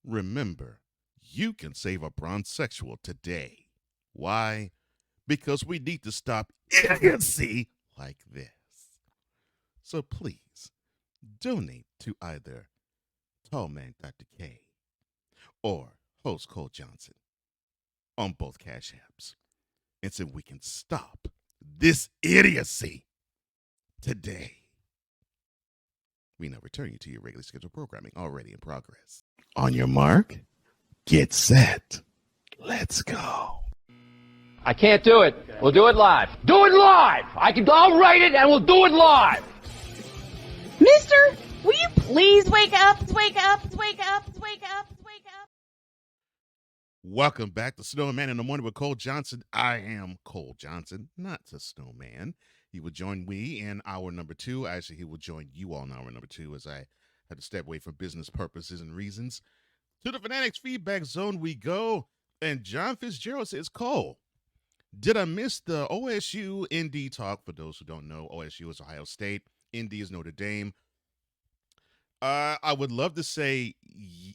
Remember, you can save a Bronsexual today. Why? Because we need to stop idiocy like this. So please, donate to either Tallman Dr. K or host Cole Johnson on both Cash Apps. And so we can stop this idiocy today. We now return you to your regularly scheduled programming already in progress. On your mark, get set. Let's go. I can't do it. We'll do it live. Do it live! I'll write it and we'll do it live! Mister, will you please wake up, wake up, wake up, wake up, wake up? Welcome back to Snowman in the Morning with Cole Johnson. I am Cole Johnson, not the Snowman. He will join me in hour number 2. Actually, he will join you all in hour number 2 as I had to step away for business purposes and reasons. To the Fanatics Feedback Zone we go. And John Fitzgerald says, Cole, did I miss the OSU ND talk? For those who don't know, OSU is Ohio State. ND is Notre Dame. I would love to say,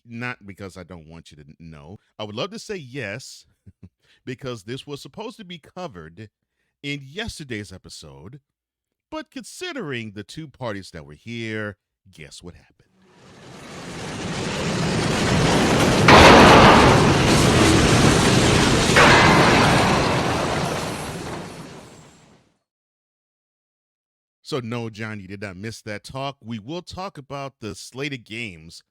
not because I don't want you to know. I would love to say yes, because this was supposed to be covered in yesterday's episode. But considering the two parties that were here, guess what happened? So no, John, you did not miss that talk. We will talk about the slated games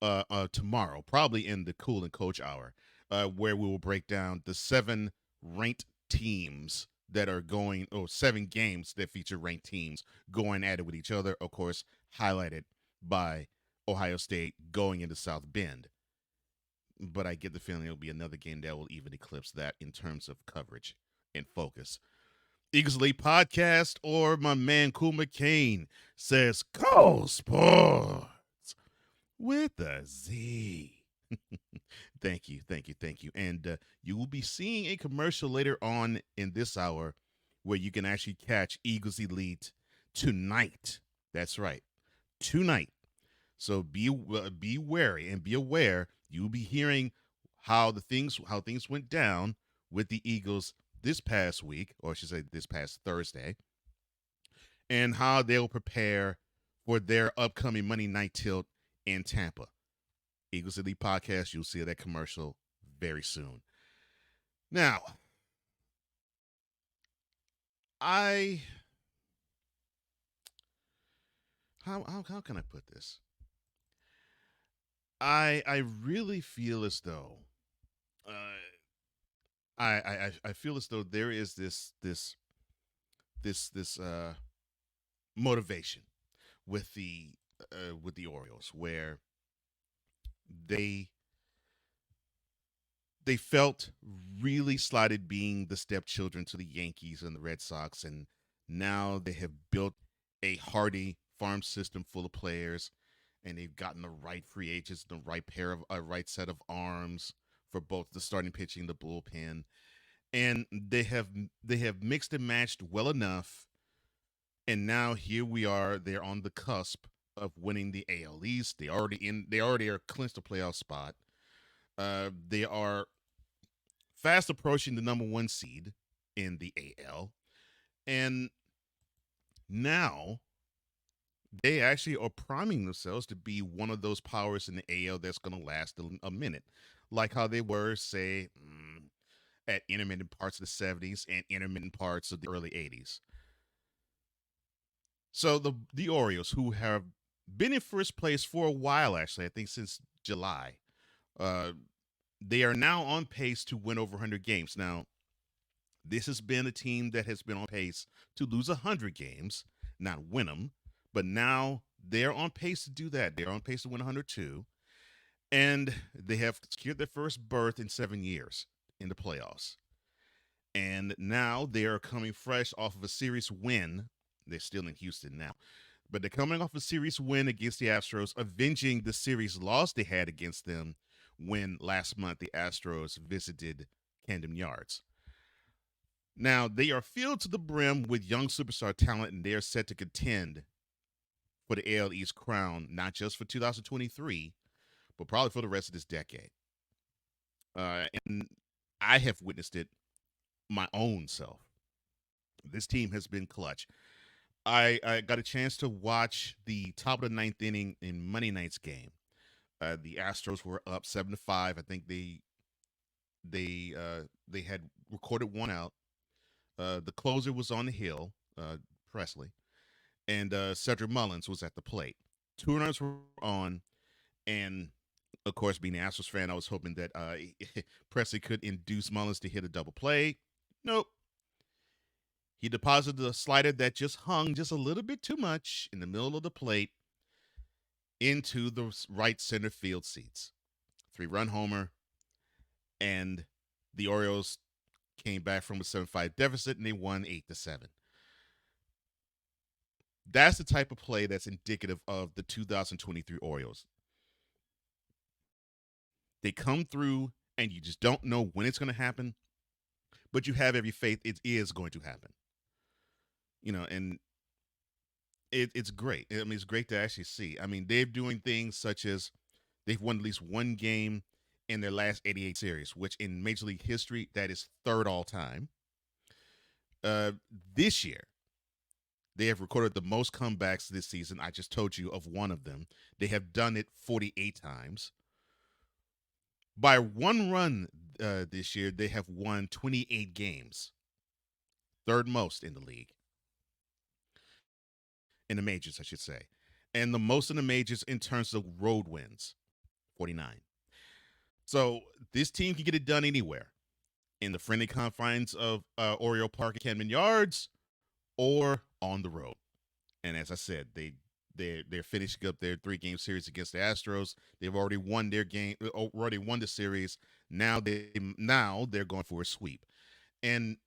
tomorrow, probably in the Cool and Coach Hour, where we will break down the 7 ranked teams that are going, 7 games that feature ranked teams going at it with each other, of course, highlighted by Ohio State going into South Bend. But I get the feeling it'll be another game that will even eclipse that in terms of coverage and focus. Eagles Elite Podcast, or my man Cool McCain says, Go Sports with a Z. Thank you. And you will be seeing a commercial later on in this hour where you can actually catch Eagles Elite tonight. That's right, tonight. So be wary and be aware. You'll be hearing how things went down with the Eagles this past week, or I should say this past Thursday, and how they'll prepare for their upcoming Monday night tilt in Tampa. Eagles Elite Podcast, you'll see that commercial very soon. Now, how can I put this? I really feel as though I feel as though there is this motivation with the Orioles, where they felt really slighted being the stepchildren to the Yankees and the Red Sox, and now they have built a hardy farm system full of players, and they've gotten the right free agents, the right pair of right set of arms for both the starting pitching and the bullpen. And they have mixed and matched well enough. And now here we are. They're on the cusp of winning the AL East. They already are clinched a playoff spot. They are fast approaching the number 1 seed in the AL. And now they actually are priming themselves to be one of those powers in the AL that's going to last a minute, like how they were, say, at intermittent parts of the 70s and intermittent parts of the early 80s. So the Orioles, who have been in first place for a while, actually, I think since July, they are now on pace to win over 100 games. Now, this has been a team that has been on pace to lose 100 games, not win them, but now they're on pace to do that. They're on pace to win 102, and they have secured their first berth in 7 years in the playoffs. And now they are coming fresh off of a series win. They're still in Houston now, but they're coming off a series win against the Astros, avenging the series loss they had against them when last month the Astros visited Camden Yards. Now, they are filled to the brim with young superstar talent, and they are set to contend for the AL East crown, not just for 2023, but probably for the rest of this decade. And I have witnessed it my own self. This team has been clutch. I got a chance to watch the top of the ninth inning in Monday night's game. The Astros were up 7-5. I think they had recorded one out. The closer was on the hill, Presley, and Cedric Mullins was at the plate. Two runners were on, and of course, being an Astros fan, I was hoping that Presley could induce Mullins to hit a double play. Nope. He deposited a slider that just hung just a little bit too much in the middle of the plate into the right center field seats. 3-run homer, and the Orioles came back from a 7-5 deficit, and they won 8-7. That's the type of play that's indicative of the 2023 Orioles. They come through, and you just don't know when it's going to happen, but you have every faith it is going to happen. And it's great. I mean, it's great to actually see. I mean, they're doing things such as they've won at least one game in their last 88 series, which in Major League history, that is third all time. This year, they have recorded the most comebacks this season. I just told you of one of them. They have done it 48 times. By one run this year, they have won 28 games. Third most in the league. In the majors, I should say. And the most in the majors in terms of road wins, 49. So this team can get it done anywhere. In the friendly confines of Oriole Park and Camden Yards, or on the road. And as I said, they're finishing up their 3-game series against the Astros. They've already won their game, already won the series. Now they're going for a sweep. And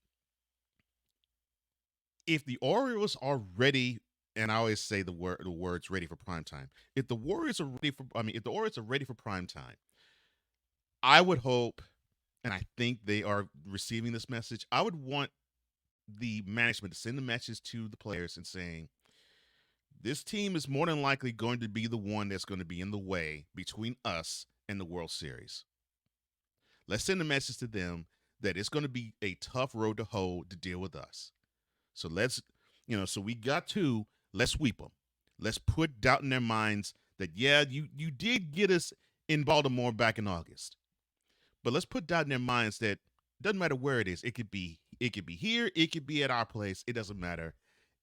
if the Orioles are ready, and I always say the words ready for prime time. If the Orioles are ready for prime time, I would hope, and I think they are receiving this message. I would want the management to send a message to the players and saying, this team is more than likely going to be the one that's going to be in the way between us and the World Series. Let's send a message to them that it's going to be a tough road to hoe to deal with us. So so we got to, let's sweep them. Let's put doubt in their minds that, yeah, you did get us in Baltimore back in August. But let's put doubt in their minds that it doesn't matter where it is. It could be here. It could be at our place. It doesn't matter.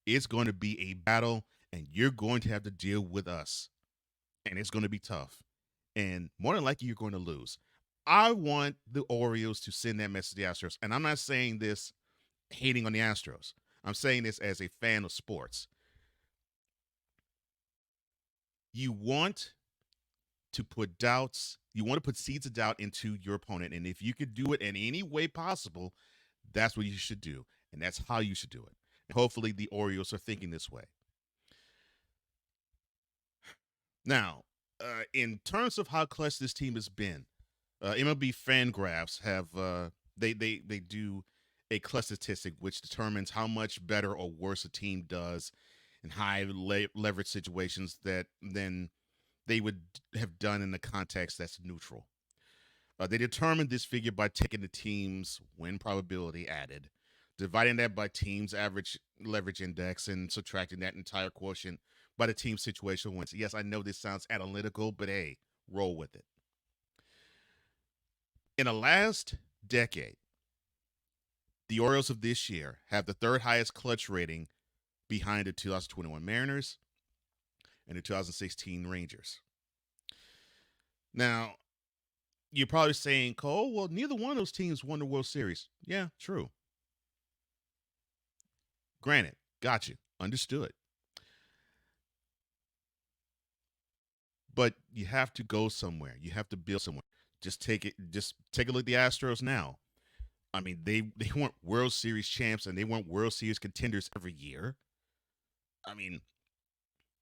It's going to be a battle, and you're going to have to deal with us. And it's going to be tough. And more than likely, you're going to lose. I want the Orioles to send that message to the Astros. And I'm not saying this hating on the Astros. I'm saying this as a fan of sports. You want to put seeds of doubt into your opponent. And if you could do it in any way possible, that's what you should do. And that's how you should do it. And hopefully the Orioles are thinking this way. Now, in terms of how clutch this team has been, MLB Fangraphs have they do a clutch statistic which determines how much better or worse a team does in high leverage situations than they would have done in the context that's neutral. They determined this figure by taking the team's win probability added, dividing that by team's average leverage index, and subtracting that entire quotient by the team's situational wins. Yes, I know this sounds analytical, but hey, roll with it. In the last decade, the Orioles of this year have the third highest clutch rating behind the 2021 Mariners and the 2016 Rangers. Now, you're probably saying, Cole, well, neither one of those teams won the World Series. Yeah, true. Granted, got you. Understood. But you have to go somewhere. You have to build somewhere. Just take a look at the Astros now. I mean, they weren't World Series champs and they weren't World Series contenders every year. I mean,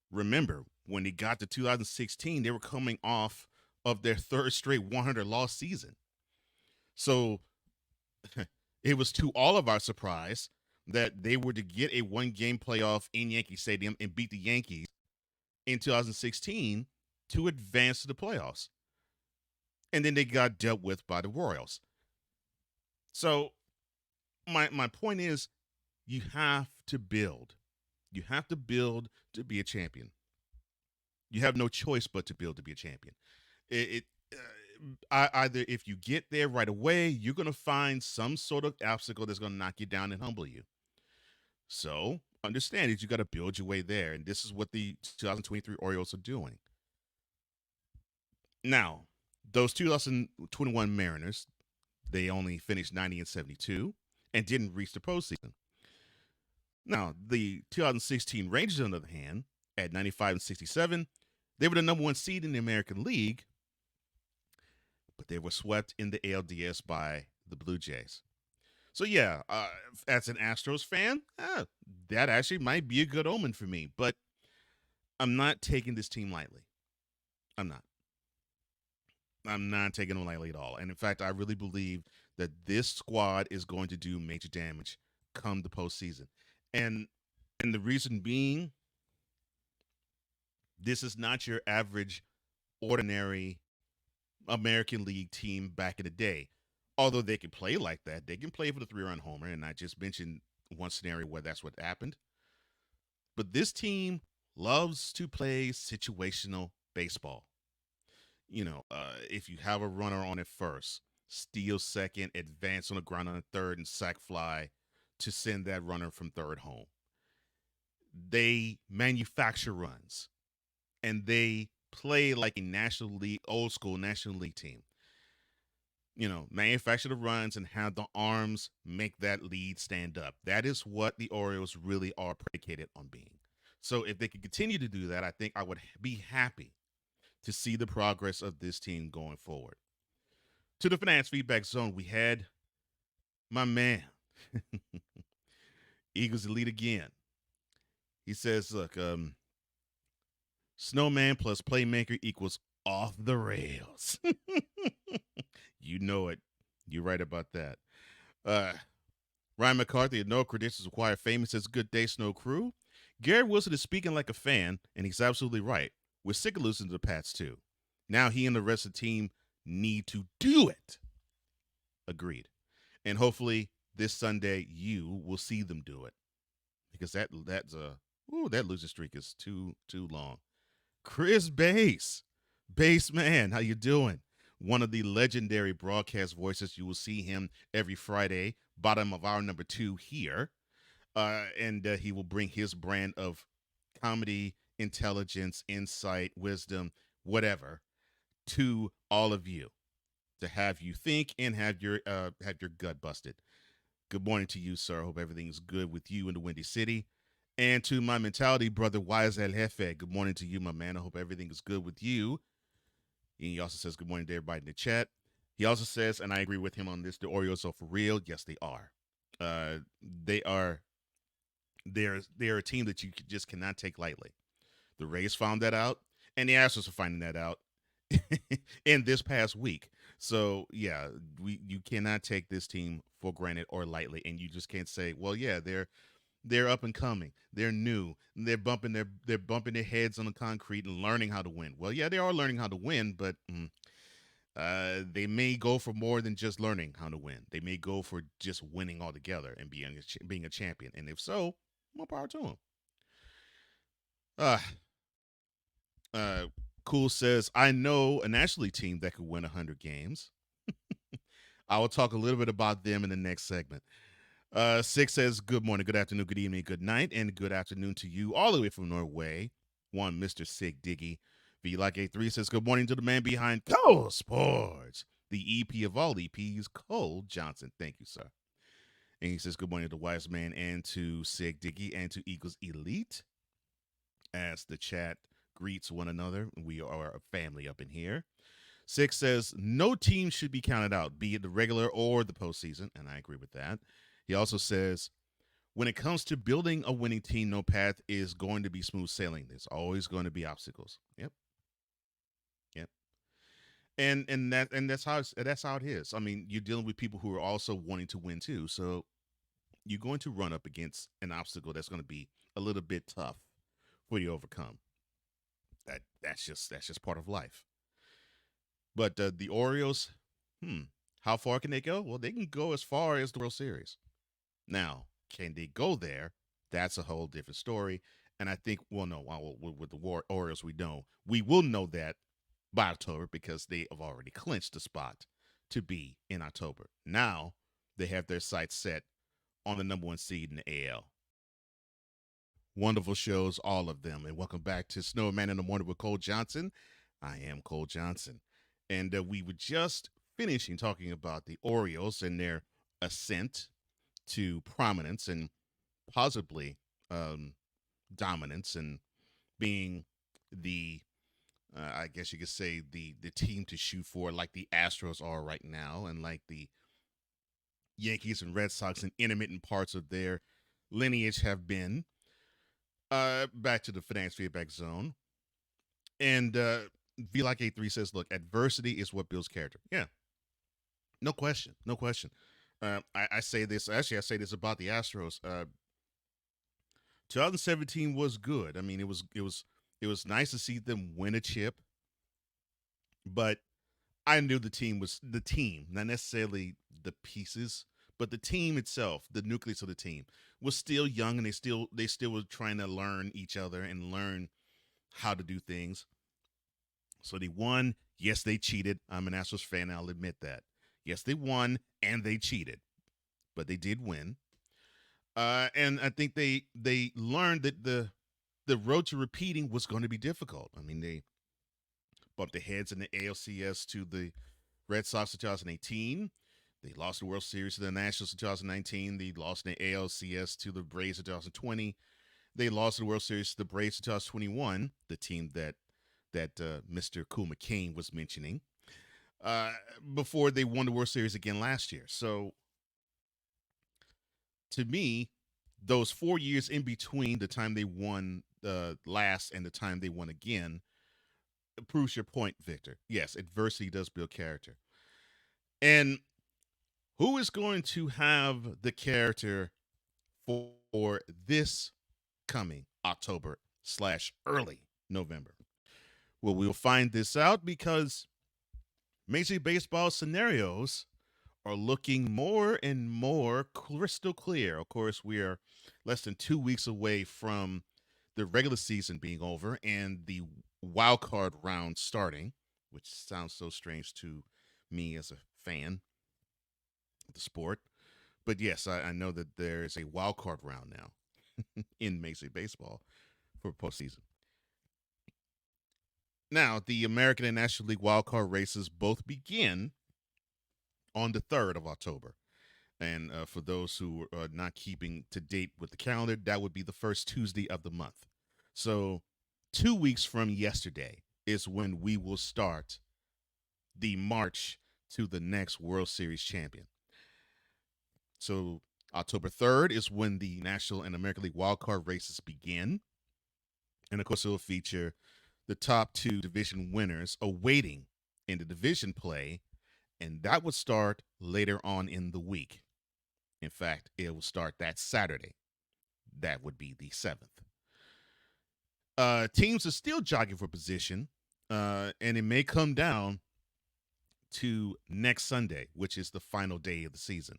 remember, when they got to 2016, they were coming off of their third straight 100 loss season. So it was to all of our surprise that they were to get a 1-game playoff in Yankee Stadium and beat the Yankees in 2016 to advance to the playoffs. and then they got dealt with by the Royals. So my point is, you have to build. You have to build to be a champion. You have no choice but to build to be a champion. It either if you get there right away, you're going to find some sort of obstacle that's going to knock you down and humble you. So understand that you got to build your way there, and this is what the 2023 Orioles are doing. Now, those 2021 Mariners, they only finished 90-72 and didn't reach the postseason. Now, the 2016 Rangers, on the other hand, at 95-67, they were the number one seed in the American League, but they were swept in the ALDS by the Blue Jays. So yeah, as an Astros fan, that actually might be a good omen for me. But I'm not taking this team lightly. I'm not. I'm not taking them lightly at all. And in fact, I really believe that this squad is going to do major damage come the postseason. And the reason being, this is not your average, ordinary American League team back in the day. Although they can play like that, they can play for the 3-run homer. And I just mentioned one scenario where that's what happened. But this team loves to play situational baseball. If you have a runner on at first, steal second, advance on the ground on the third, and sac fly to send that runner from third home. They manufacture runs, and they play like a National League, old school National League team. Manufacture the runs and have the arms make that lead stand up. That is what the Orioles really are predicated on being. So if they can continue to do that, I think I would be happy to see the progress of this team going forward. To the finance feedback zone, we had my man, Eagles Elite again. He says, look, Snowman plus Playmaker equals off the rails. You know it. You're right about that. Ryan McCarthy at No Credentials Required Famous says, good day, Snow Crew. Gary Wilson is speaking like a fan, and he's absolutely right. We're sick of losing to the Pats, too. Now he and the rest of the team need to do it. Agreed. And hopefully this Sunday you will see them do it. Because that losing streak is too long. Chris Bass man, how you doing? One of the legendary broadcast voices. You will see him every Friday, bottom of our number 2 here. And he will bring his brand of comedy, intelligence, insight, wisdom, whatever, to all of you, to have you think and have your gut busted. Good morning to you, sir. Hope everything's good with you in the Windy City. And to my mentality brother, Wise El Jefe, good morning to you, my man. I hope everything is good with you. And he also says good morning to everybody in the chat. He also says, and I agree with him on this, the Orioles are for real. Yes, they are. They're a team that you just cannot take lightly. The Rays found that out, and the Astros are finding that out in this past week. So yeah, you cannot take this team for granted or lightly, and you just can't say, well, yeah, they're up and coming, they're new, they're bumping their heads on the concrete and learning how to win. Well, yeah, they are learning how to win, but they may go for more than just learning how to win. They may go for just winning altogether and being a champion. And if so, more power to them. Cool says, I know a National League team that could win 100 games. I will talk a little bit about them in the next segment. Six says, good morning, good afternoon, good evening, good night, and good afternoon to you all the way from Norway. One, Mr. Sig Diggy. V like A3 says, good morning to the man behind Cole Sports, the EP of all EPs, Cole Johnson. Thank you, sir. And he says, good morning to Wise Man and to Sig Diggy and to Eagles Elite. As the chat greets one another, we are a family up in here. Six says, no team should be counted out, be it the regular or the postseason, and I agree with that. He also says, when it comes to building a winning team, no path is going to be smooth sailing. There's always going to be obstacles. Yep. And that's how it is. I mean, you're dealing with people who are also wanting to win too. So you're going to run up against an obstacle that's going to be a little bit tough for you to overcome. That's just part of life. But the Orioles, how far can they go? Well, they can go as far as the World Series. Now, can they go there? That's a whole different story. And I think, well, no, with the Orioles, we will know that by October because they have already clinched the spot to be in October. Now they have their sights set on the number one seed in the AL. Wonderful shows, all of them. And welcome back to Snowman in the Morning with Cole Johnson. I am Cole Johnson. And we were just finishing talking about the Orioles and their ascent to prominence and possibly dominance and being the I guess you could say the team to shoot for, like the Astros are right now, and like the Yankees and Red Sox in intermittent parts of their lineage have been. Back to the finance feedback zone, and V like A3 says, "Look, adversity is what builds character." Yeah, no question, no question. I say this actually. I say this about the Astros. 2017 was good. I mean, it was nice to see them win a chip, but I knew the team was the team, not necessarily the pieces, but the team itself, the nucleus of the team, was still young, and they still were trying to learn each other and learn how to do things. So they won. Yes, they cheated. I'm an Astros fan. I'll admit that. Yes, they won and they cheated, but they did win. And I think they learned that the road to repeating was going to be difficult. I mean, they bumped their heads in the ALCS to the Red Sox in 2018. They lost the World Series to the Nationals in 2019. They lost in the ALCS to the Braves in 2020. They lost the World Series to the Braves in 2021, the team that Mr. Cool McCain was mentioning, uh, before they won the World Series again last year. So to me, those 4 years in between the time they won last and the time they won again proves your point, Victor. Yes, adversity does build character. And who is going to have the character for this coming October/early November? Well, we'll find this out because Major League Baseball scenarios are looking more and more crystal clear. Of course, we are less than 2 weeks away from the regular season being over and the wild card round starting, which sounds so strange to me as a fan of the sport. But yes, I know that there is a wild card round now in Major League Baseball for postseason. Now, the American and National League wild card races both begin on the 3rd of October. And for those who are not keeping to date with the calendar, that would be the first Tuesday of the month. So 2 weeks from yesterday is when we will start the march to the next World Series champion. So October 3rd is when the National and American League wildcard races begin. And of course, it will feature the top two division winners awaiting in the division play. And that would start later on in the week. In fact, it will start that Saturday. That would be the 7th. Teams are still jogging for position, and it may come down to next Sunday, which is the final day of the season.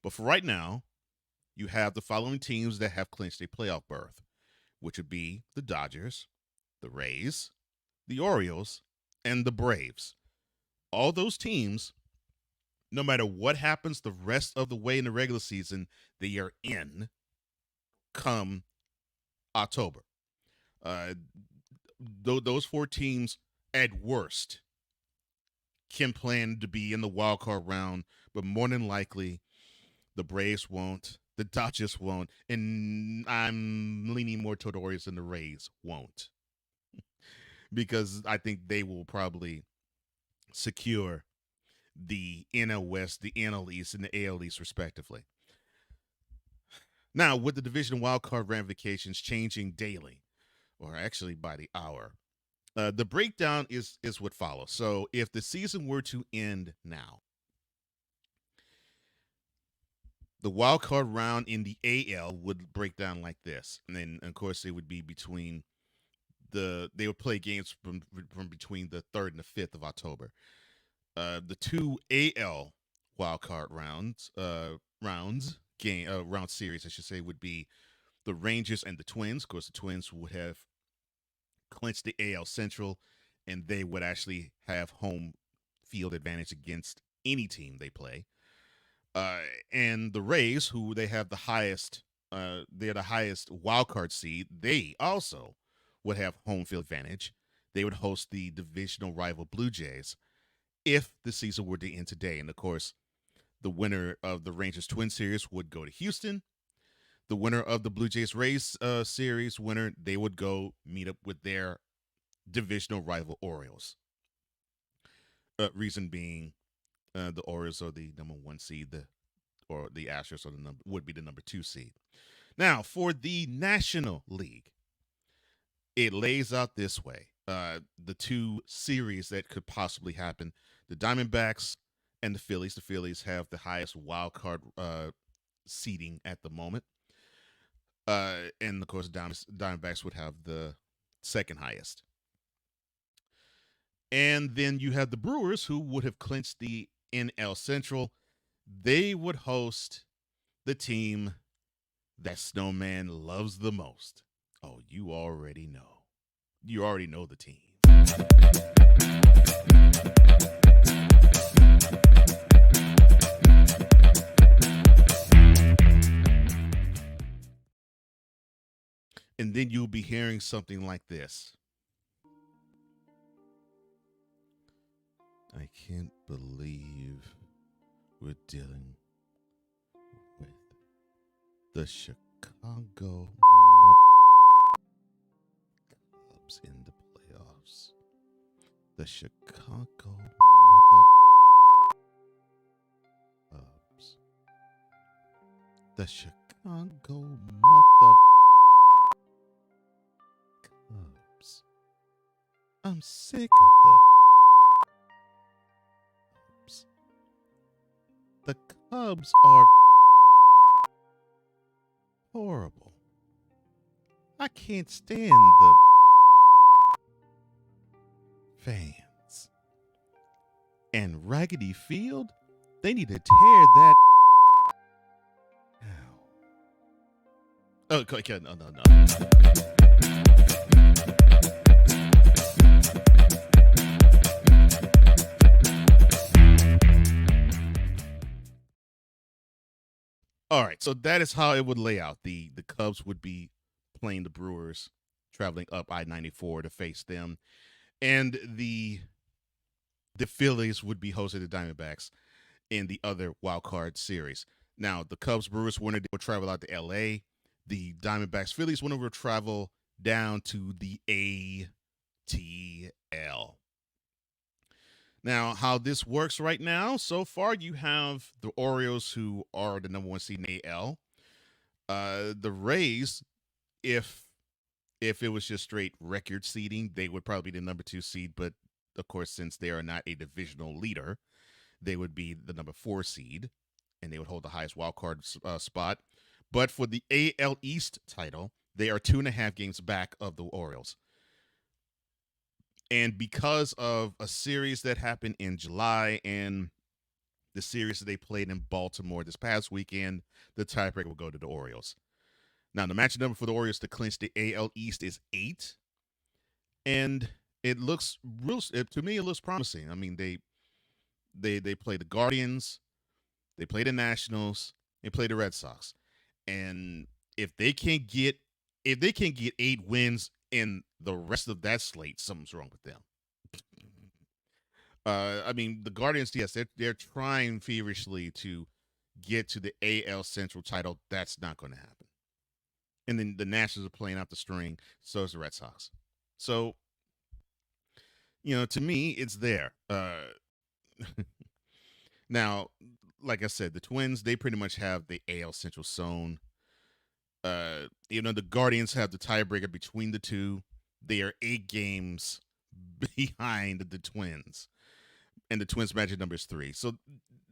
But for right now, you have the following teams that have clinched a playoff berth, which would be the Dodgers, the Rays, the Orioles, and the Braves. All those teams, no matter what happens the rest of the way in the regular season, they are in come October. Uh, those four teams, at worst, can plan to be in the wild card round, but more than likely, the Braves won't, the Dodgers won't, and I'm leaning more toward the Orioles than the Rays won't, because I think they will probably secure the NL West, the NL East, and the AL East, respectively. Now, with the division wildcard ramifications changing daily, or actually by the hour, the breakdown is what follows. So, if the season were to end now, the wild card round in the AL would break down like this, and then of course it would be between they would play games from between the 3rd and the 5th of October. The two AL wild card round series, I should say, would be the Rangers and the Twins. Of course, the Twins would have clinched the AL Central, and they would actually have home field advantage against any team they play. And the Rays, who they have the highest, they're the highest wild card seed. They also would have home field advantage. They would host the divisional rival Blue Jays if the season were to end today. And of course, the winner of the Rangers Twin series would go to Houston. The winner of the Blue Jays Rays series winner, they would go meet up with their divisional rival Orioles. Reason being, the Orioles are the number 1 seed, or the Astros are would be the number 2 seed. Now, for the National League, it lays out this way: the two series that could possibly happen, the Diamondbacks and the Phillies. The Phillies have the highest wild card seeding at the moment. And of course, Diamondbacks would have the second highest. And then you have the Brewers, who would have clinched the NL Central. They would host the team that Snowman loves the most. Oh, you already know. You already know the team. And then you'll be hearing something like this. I can't believe we're dealing with the Chicago Cubs in the playoffs. The Chicago Cubs. The Chicago Cubs. I'm sick of the Cubs. The Cubs are horrible. I can't stand the fans. And Raggedy Field, they need to tear that down. Oh, okay, no. All right, so that is how it would lay out. The Cubs would be playing the Brewers, traveling up I-94 to face them, and the Phillies would be hosting the Diamondbacks in the other wild card series. Now, the Cubs Brewers winner will travel out to L.A. The Diamondbacks Phillies winner will travel down to the ATL. Now, how this works right now, so far you have the Orioles, who are the number 1 seed in AL. The Rays, if it was just straight record seeding, they would probably be the number 2 seed. But of course, since they are not a divisional leader, they would be the number 4 seed, and they would hold the highest wild card spot. But for the AL East title, they are 2.5 games back of the Orioles. And because of a series that happened in July and the series that they played in Baltimore this past weekend, the tiebreaker will go to the Orioles. Now, the match number for the Orioles to clinch the AL East is 8. And it looks to me, it looks promising. I mean, they play the Guardians, they play the Nationals, they play the Red Sox. And if they can get 8 wins in the rest of that slate, something's wrong with them. I mean, the Guardians, yes, they're trying feverishly to get to the AL Central title. That's not going to happen. And then the Nationals are playing out the string. So is the Red Sox. So, to me, it's there. Now, like I said, the Twins, they pretty much have the AL Central sewn. The Guardians have the tiebreaker between the two. They are 8 games behind the Twins. And the Twins' magic number is 3. So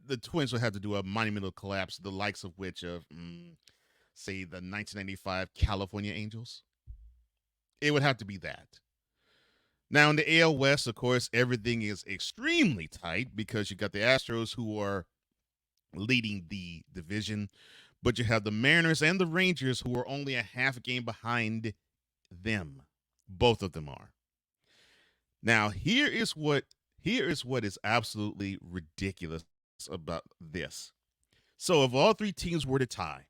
the Twins will have to do a monumental collapse, the likes of which of, say, the 1995 California Angels. It would have to be that. Now in the AL West, of course, everything is extremely tight because you got the Astros who are leading the division, but you have the Mariners and the Rangers who are only a half game behind them. Both of them are. Now, here is what is absolutely ridiculous about this. So if all three teams were to tie,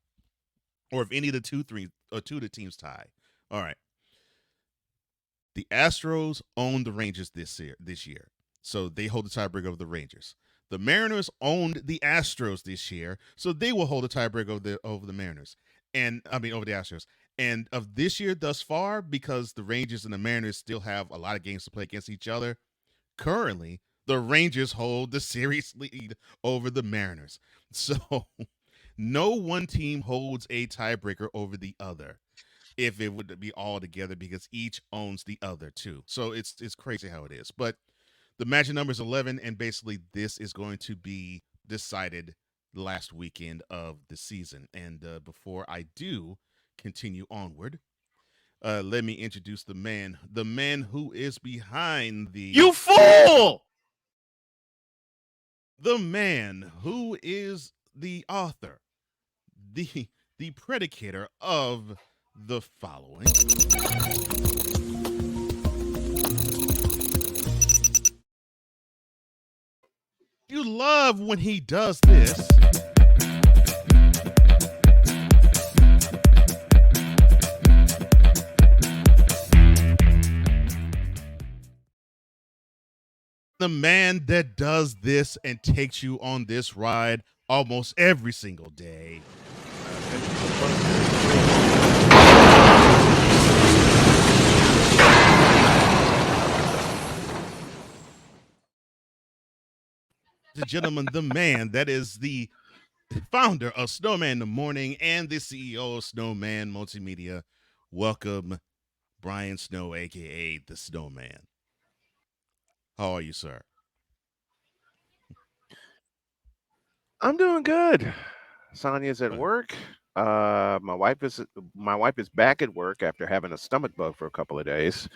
or if any of the two of the teams tie, all right, the Astros own the Rangers this year. So they hold the tiebreaker over the Rangers. The Mariners owned the Astros this year, so they will hold the tiebreaker over the Mariners. And I mean over the Astros. And of this year thus far, because the Rangers and the Mariners still have a lot of games to play against each other, currently the Rangers hold the series lead over the Mariners. So no one team holds a tiebreaker over the other if it would be all together because each owns the other too. So it's crazy how it is. But the magic number is 11, and basically this is going to be decided last weekend of the season. And before I do continue onward, let me introduce the man who is behind You fool! the man who is the author, the predicator of the following. You love when he does this. The man that does this and takes you on this ride almost every single day. The gentleman, the man that is the founder of Snowman in the Morning and the CEO of Snowman Multimedia. Welcome, Brian Snow, aka the Snowman. How are you, sir? I'm doing good. Sonia's at Uh, work. My wife is back at work after having a stomach bug for a couple of days.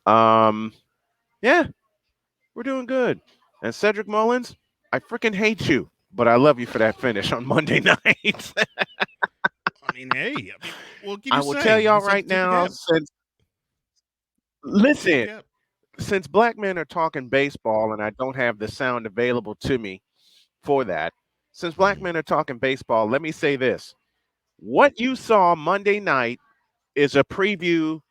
Um, yeah, we're doing good. And Cedric Mullins, I freaking hate you, but I love you for that finish on Monday night. what can I you will say? tell You y'all just have right to tip the now, cap. since Tip the listen, cap. since black men are talking baseball and I don't have the sound available to me for that, since black Mhm. men are talking baseball, let me say this. What you saw Monday night is a preview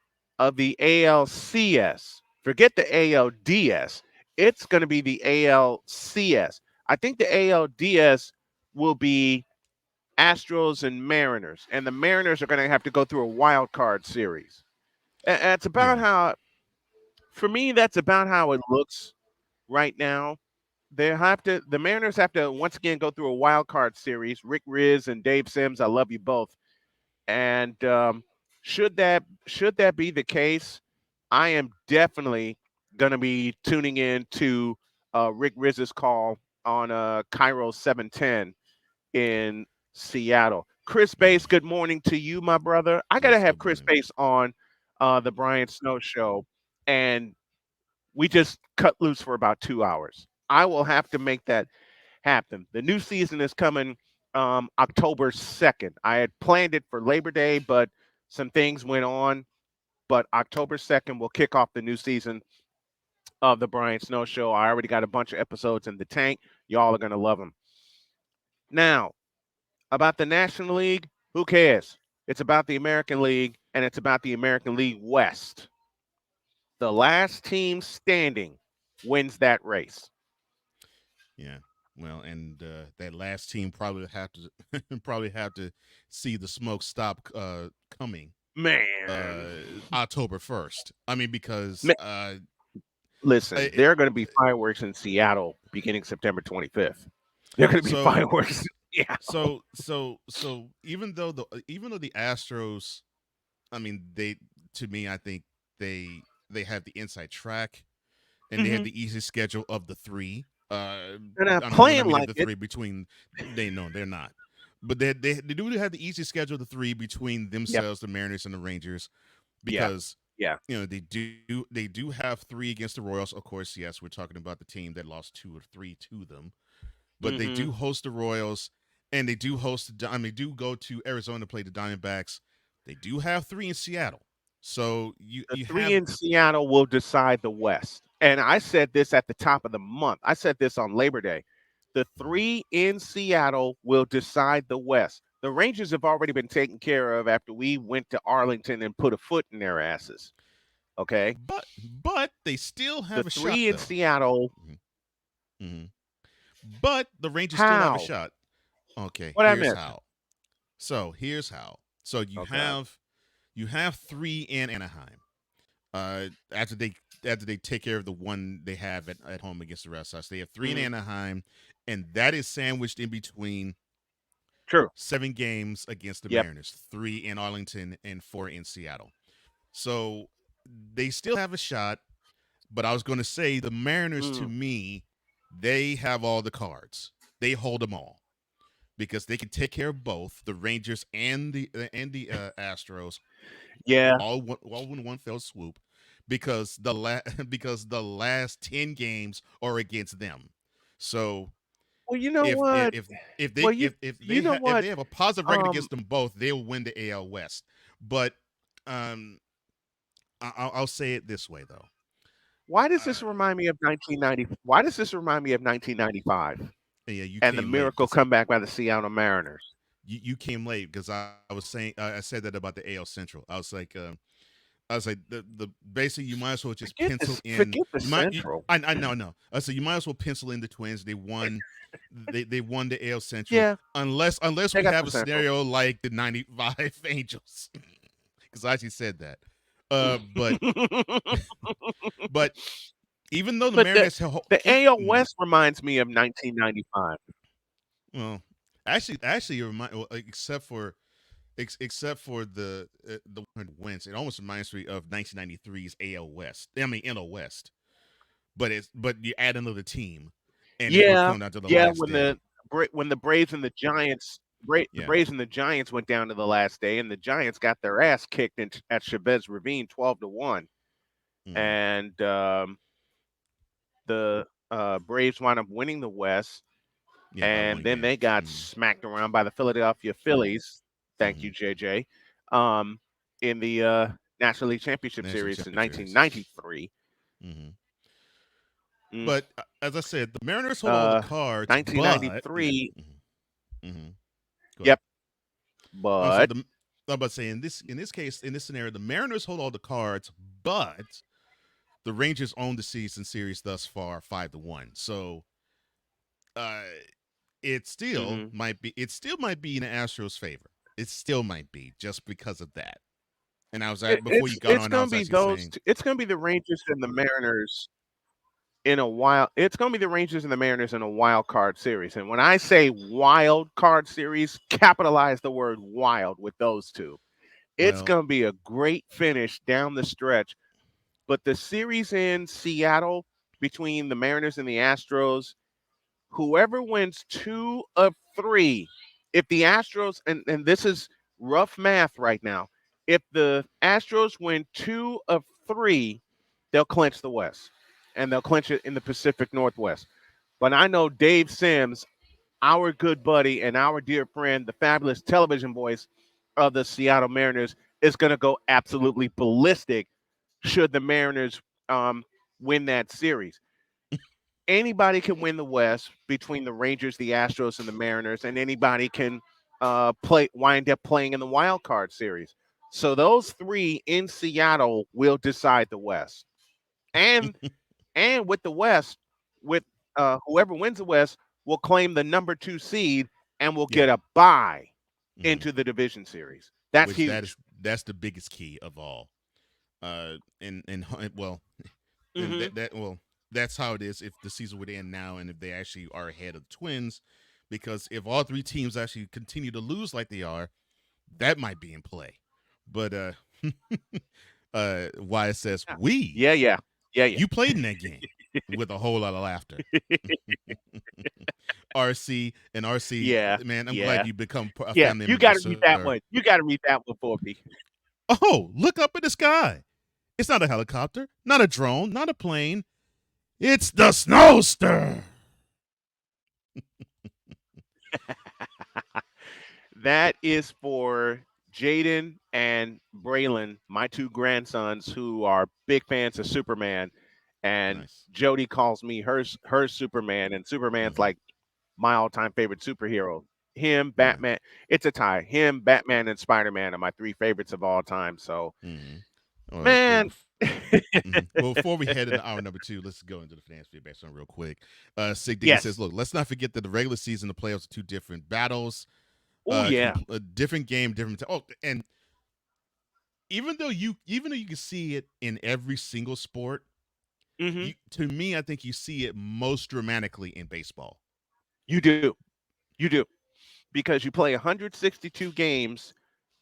of the ALCS. Forget the ALDS. It's going to be the ALCS. I think the ALDS will be Astros and Mariners, and the Mariners are going to have to go through a wild card series. And it's about Yeah, how, for me, that's about how it looks right now. The Mariners have to once again go through a wild card series. Rick Riz and Dave Sims, I love you both. And should that be the case, I am definitely going to be tuning in to Rick Riz's call on Cairo 710 in Seattle. Chris yeah. Bass, good morning to you, my brother. I got to Yes, have good Chris morning. Bass on the Brian Snow Show, and we just cut loose for about 2 hours. I will have to make that happen. The new season is coming October 2nd. I had planned it for Labor Day, but some things went on. But October 2nd will kick off the new season of the Brian Snow Show. I already got a bunch of episodes in the tank. Y'all are going to love them. Now, about the National League, who cares? It's about the American League, and it's about the American League West. The last team standing wins that race. Yeah. Well, and that last team probably have to probably have to see the smoke stop coming Man, uh October 1st. I mean because ma- listen, it, there are going to be fireworks in Seattle beginning September 25th. There are going to be so fireworks. Yeah. so even though the Astros, I mean, they to me, I think they have the inside track and they have Hmm. the easy schedule of the three. They're not I mean, when I playing mean of like the it. three between they no, they're not. But they do have the easy schedule of the three between Yep. themselves, the Mariners and the Rangers, Yeah. because Yeah. They do have 3 against the Royals. Of course, yes, we're talking about the team that lost 2 or 3 to them. But they Hmm. do host the Royals, and they do host. They do go to Arizona to play the Diamondbacks. They do have 3 in Seattle, so you The you three have in Seattle will decide the West. And I said this at the top of the month. I said this on Labor Day. The Mhm. three in Seattle will decide the West. The Rangers have already been taken care of after we went to Arlington and put a foot in their asses. Okay. but they still The have a shot three in though. Seattle, Mhm. Mhm. But the Rangers still have a how? shot. Okay, What I here's miss? how. So here's how. So you Oh God. have you have 3 in Anaheim. After they take care of the one they have at home against the Red Sox, they have 3 in Hmm. Anaheim, and that is sandwiched in between True. 7 games against the Yep. Mariners, 3 in Arlington and 4 in Seattle. So they still have a shot, but I was going to say the Mariners, to Mm. me, they have all the cards. They hold them all because they can take care of both the Rangers and the Astros Yeah. all in one fell swoop because because the last 10 games are against them. So Well, you know if what? if if Well, they you know if what? they have a positive record Um, against them both, they'll win the AL West. But um, I'll say it this way though. why does Uh, this remind me of 1990? Why does this remind me of 1995 yeah, you and the came late miracle because comeback by the Seattle Mariners? you came late because I was saying I said that about the AL Central. I was like the basically you might as well just pencil in. Forget the You might Central. I know no. I said you might as well pencil in the Twins. They won the AL Central Yeah, unless they we got the have a Central. scenario like the '95 Angels because I actually said that. But but even though the But Mariners the AL West reminds me of 1995. well actually it well, except for the one wins, it almost reminds me of 1993's AL West. I mean NL West, but you add another team, and it's going to Yeah, come down to the yeah. last day. When the Braves and the Giants, the Yeah. Braves and the Giants went down to the last day, and the Giants got their ass kicked at Chavez Ravine, 12-1, Hmm. and the Braves wound up winning the West, Yeah, by and one then game. they got Hmm. smacked around by the Philadelphia Phillies. Thank Hmm. you, JJ. In the National League Championship National Series in Championship Series. 1993. Hmm. Mm, But as I said, the Mariners hold all the uh, cards, but yeah. 1993. Hmm. Go ahead. Yep, So but I'm about to say in this case in this scenario, the Mariners hold all the cards, but the Rangers own the season series thus far 5-1. So uh, mhm. it still might be in the Astros' favor. It still might be just because of that. And I was It, at before it's you got it's on, I gonna was be actually saying, it's gonna be the Rangers and the Mariners in a wild. It's gonna be the Rangers and the Mariners in a wild card series. And when I say wild card series, capitalize the word wild with those two. It's well, gonna be a great finish down the stretch. But the series in Seattle between the Mariners and the Astros, whoever wins 2 of 3, if the Astros, and this is rough math right now, if the Astros win 2 of 3, they'll clinch the West and they'll clinch it in the Pacific Northwest. But I know Dave Sims, our good buddy and our dear friend, the fabulous television voice of the Seattle Mariners, is going to go absolutely ballistic should the Mariners win that series. Anybody can win the West between the Rangers, the Astros, and the Mariners, and anybody can wind up playing in the wild card series. So those three in Seattle will decide the West. And with the West, with whoever wins the West will claim the number 2 seed and will yeah. get a bye Hmm. into the division series. That's Which huge. that's the biggest key of all. And well, and Hmm. that's how it is if the season would end now and if they actually are ahead of the Twins, because if all 3 teams actually continue to lose like they are, that might be in play. But why it says we, Yeah, yeah, yeah, yeah, you played in that game with a whole lot of laughter. RC, yeah, man, I'm glad yeah. you become a Yeah, family you member, got to read that sir. one. You got to read that one for me. Oh, look up in the sky. It's not a helicopter, not a drone, not a plane. It's the Snowster. That is for Jaden and Braylon, my two grandsons who are big fans of Superman. And Nice. Jody calls me her Superman, and Superman's Mm-hmm. like my all-time favorite superhero. Him, Yeah. Batman. It's a tie. Him, Batman, and Spider-Man are my three favorites of all time. So, Mm-hmm. man. Well, before we head into hour number 2, let's go into the finance feedback zone real quick. Sig Diggity says, Yes. look, let's not forget that the regular season and the playoffs are two different battles. Oh yeah. A different game, different. And even though you can see it in every single sport, Hmm. to me, I think you see it most dramatically in baseball. You do. You do. Because you play 162 games.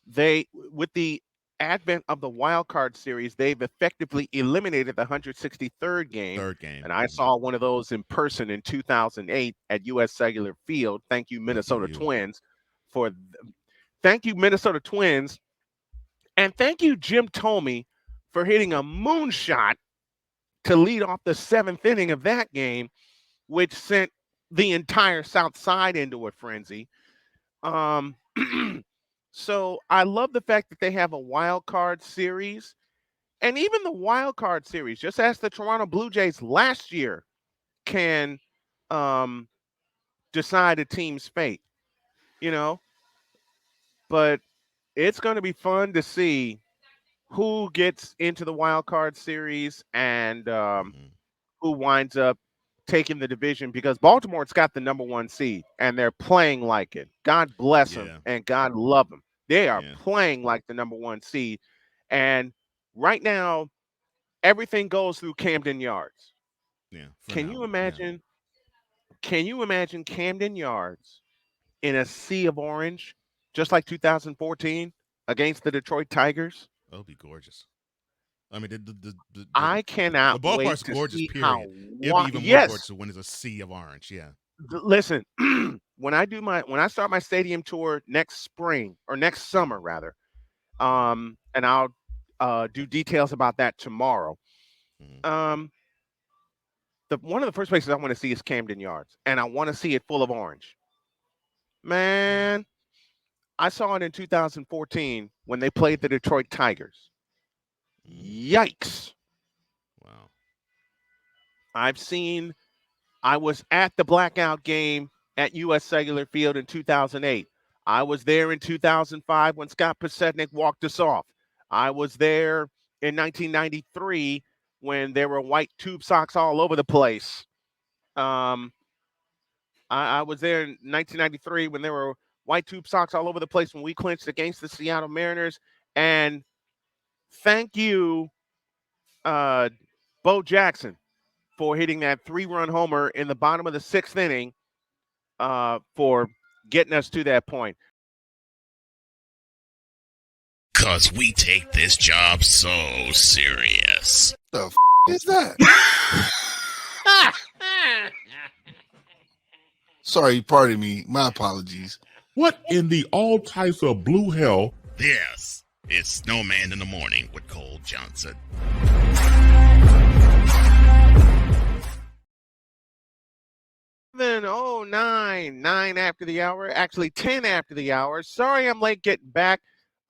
They, with the advent of the wild card series, they've effectively eliminated the 163rd game. Third game. And I saw one of those in person in 2008 at US Cellular Field. Thank you, Lucky Minnesota you. Twins, for thank you, Minnesota Twins, and thank you, Jim Tomey, for hitting a moonshot to lead off the 7th inning of that game, which sent the entire South Side into a frenzy. Um, so I love the fact that they have a wild card series, and even the wild card series, just as the Toronto Blue Jays last year, can um, decide a team's fate, you know. But it's going to be fun to see who gets into the wild card series and Mm-hmm. who winds up taking the division, because Baltimore's got the number 1 seed and they're playing like it. God bless them Yeah. and God love them. They are Yeah. playing like the number 1 seed. And right now, everything goes through Camden Yards. Yeah. For Can now. you Yeah. imagine? Can you imagine Camden Yards in a sea of orange, just like 2014 against the Detroit Tigers? That would be gorgeous. I mean, I the cannot wait ballpark's to gorgeous. see how. Period. It'll be even more Yes, gorgeous when it's a sea of orange. Yeah. listen. When I start my stadium tour next spring, or next summer rather, Mm-hmm. and I'll do details about that tomorrow. Mm-hmm. Um, the one of the first places I want to see is Camden Yards, and I want to see it full of orange. Yeah. Man, I saw it in 2014 when they played the Mm-hmm. Detroit Tigers. Mm-hmm. Yikes! Wow. I've seen I was at the blackout game at US Cellular Field in 2008. I was there in 2005 when Scott Pasetnik walked us off. I was there in 1993 when there were white tube socks all over the place. Um, I was there in 1993 when there were white tube socks all over the place when we clinched against the Seattle Mariners. And thank you, uh, Bo Jackson, for hitting that 3-run homer in the bottom of the 6th inning, for getting us to that point. Cause we take this job so serious. The f- is that? Sorry, pardon me. My apologies. What in the all types of blue hell? This is Snowman in the Morning with Cole Johnson. Then 9 after the hour, actually 10 after the hour. Sorry I'm late getting back.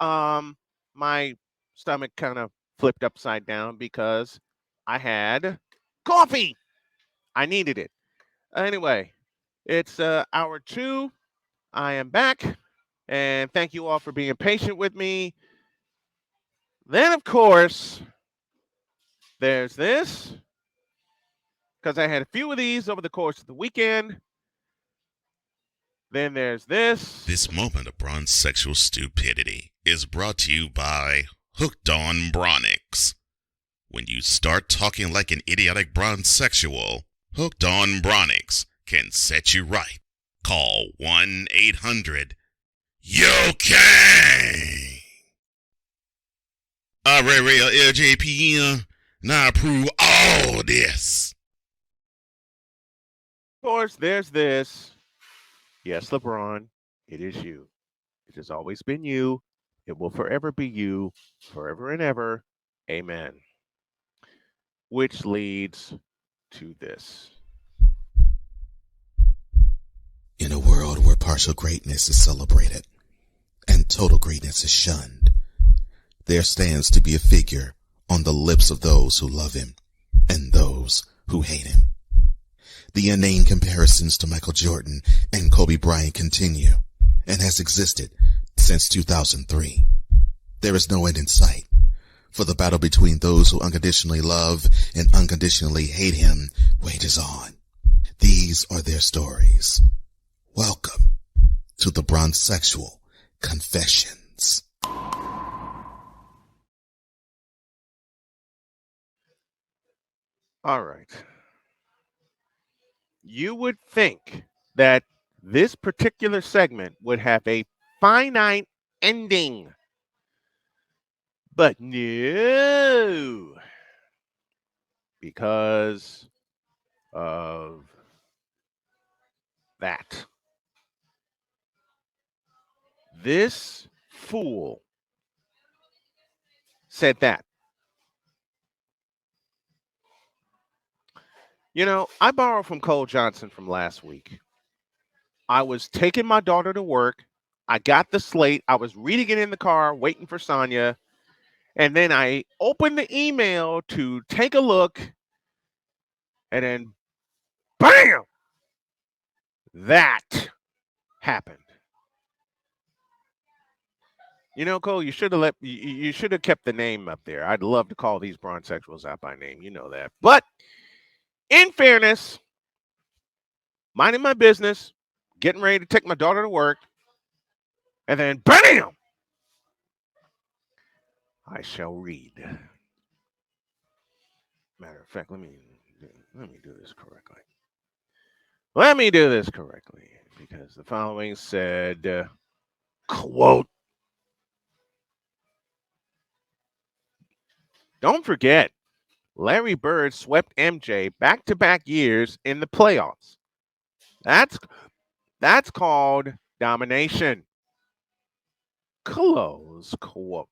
My stomach kind of flipped upside down because I had coffee. I needed it. Anyway, it's hour 2. I am back, and thank you all for being patient with me. Then, of course, there's this, because I had a few of these over the course of the weekend. Then there's this. This moment of bronsexual stupidity is brought to you by Hooked on Bronix. When you start talking like an idiotic bronsexual, Hooked on Bronix can set you right. Call 1-800-YOKAY. I real LJPM, and I approve all this. Of course, there's this. Yes, LeBron, it is you. It has always been you. It will forever be you, forever and ever. Amen. which leads to this. In a world where partial greatness is celebrated and total greatness is shunned, there stands to be a figure on the lips of those who love him and those who hate him. The inane comparisons to Michael Jordan and Kobe Bryant continue and has existed since 2003. There is no end in sight, for the battle between those who unconditionally love and unconditionally hate him wages on. These are their stories. Welcome to the Bronsexual Confessions. All right. You would think that this particular segment would have a finite ending, but no, because of that. This fool said that. You know, I borrowed from Cole Johnson from last week. I was taking my daughter to work. I got the slate. I was reading it in the car, waiting for Sonya. And then I opened the email to take a look. And then, bam! That happened. You know, Cole, you should have kept the name up there. I'd love to call these bronsexuals out by name. You know that. But in fairness, minding my business, getting ready to take my daughter to work, and then bam! I shall read. Matter of fact, let me do this correctly. Let me do this correctly, because the following said, quote, "Don't forget, Larry Bird swept MJ back-to-back years in the playoffs. That's called domination." Close quote.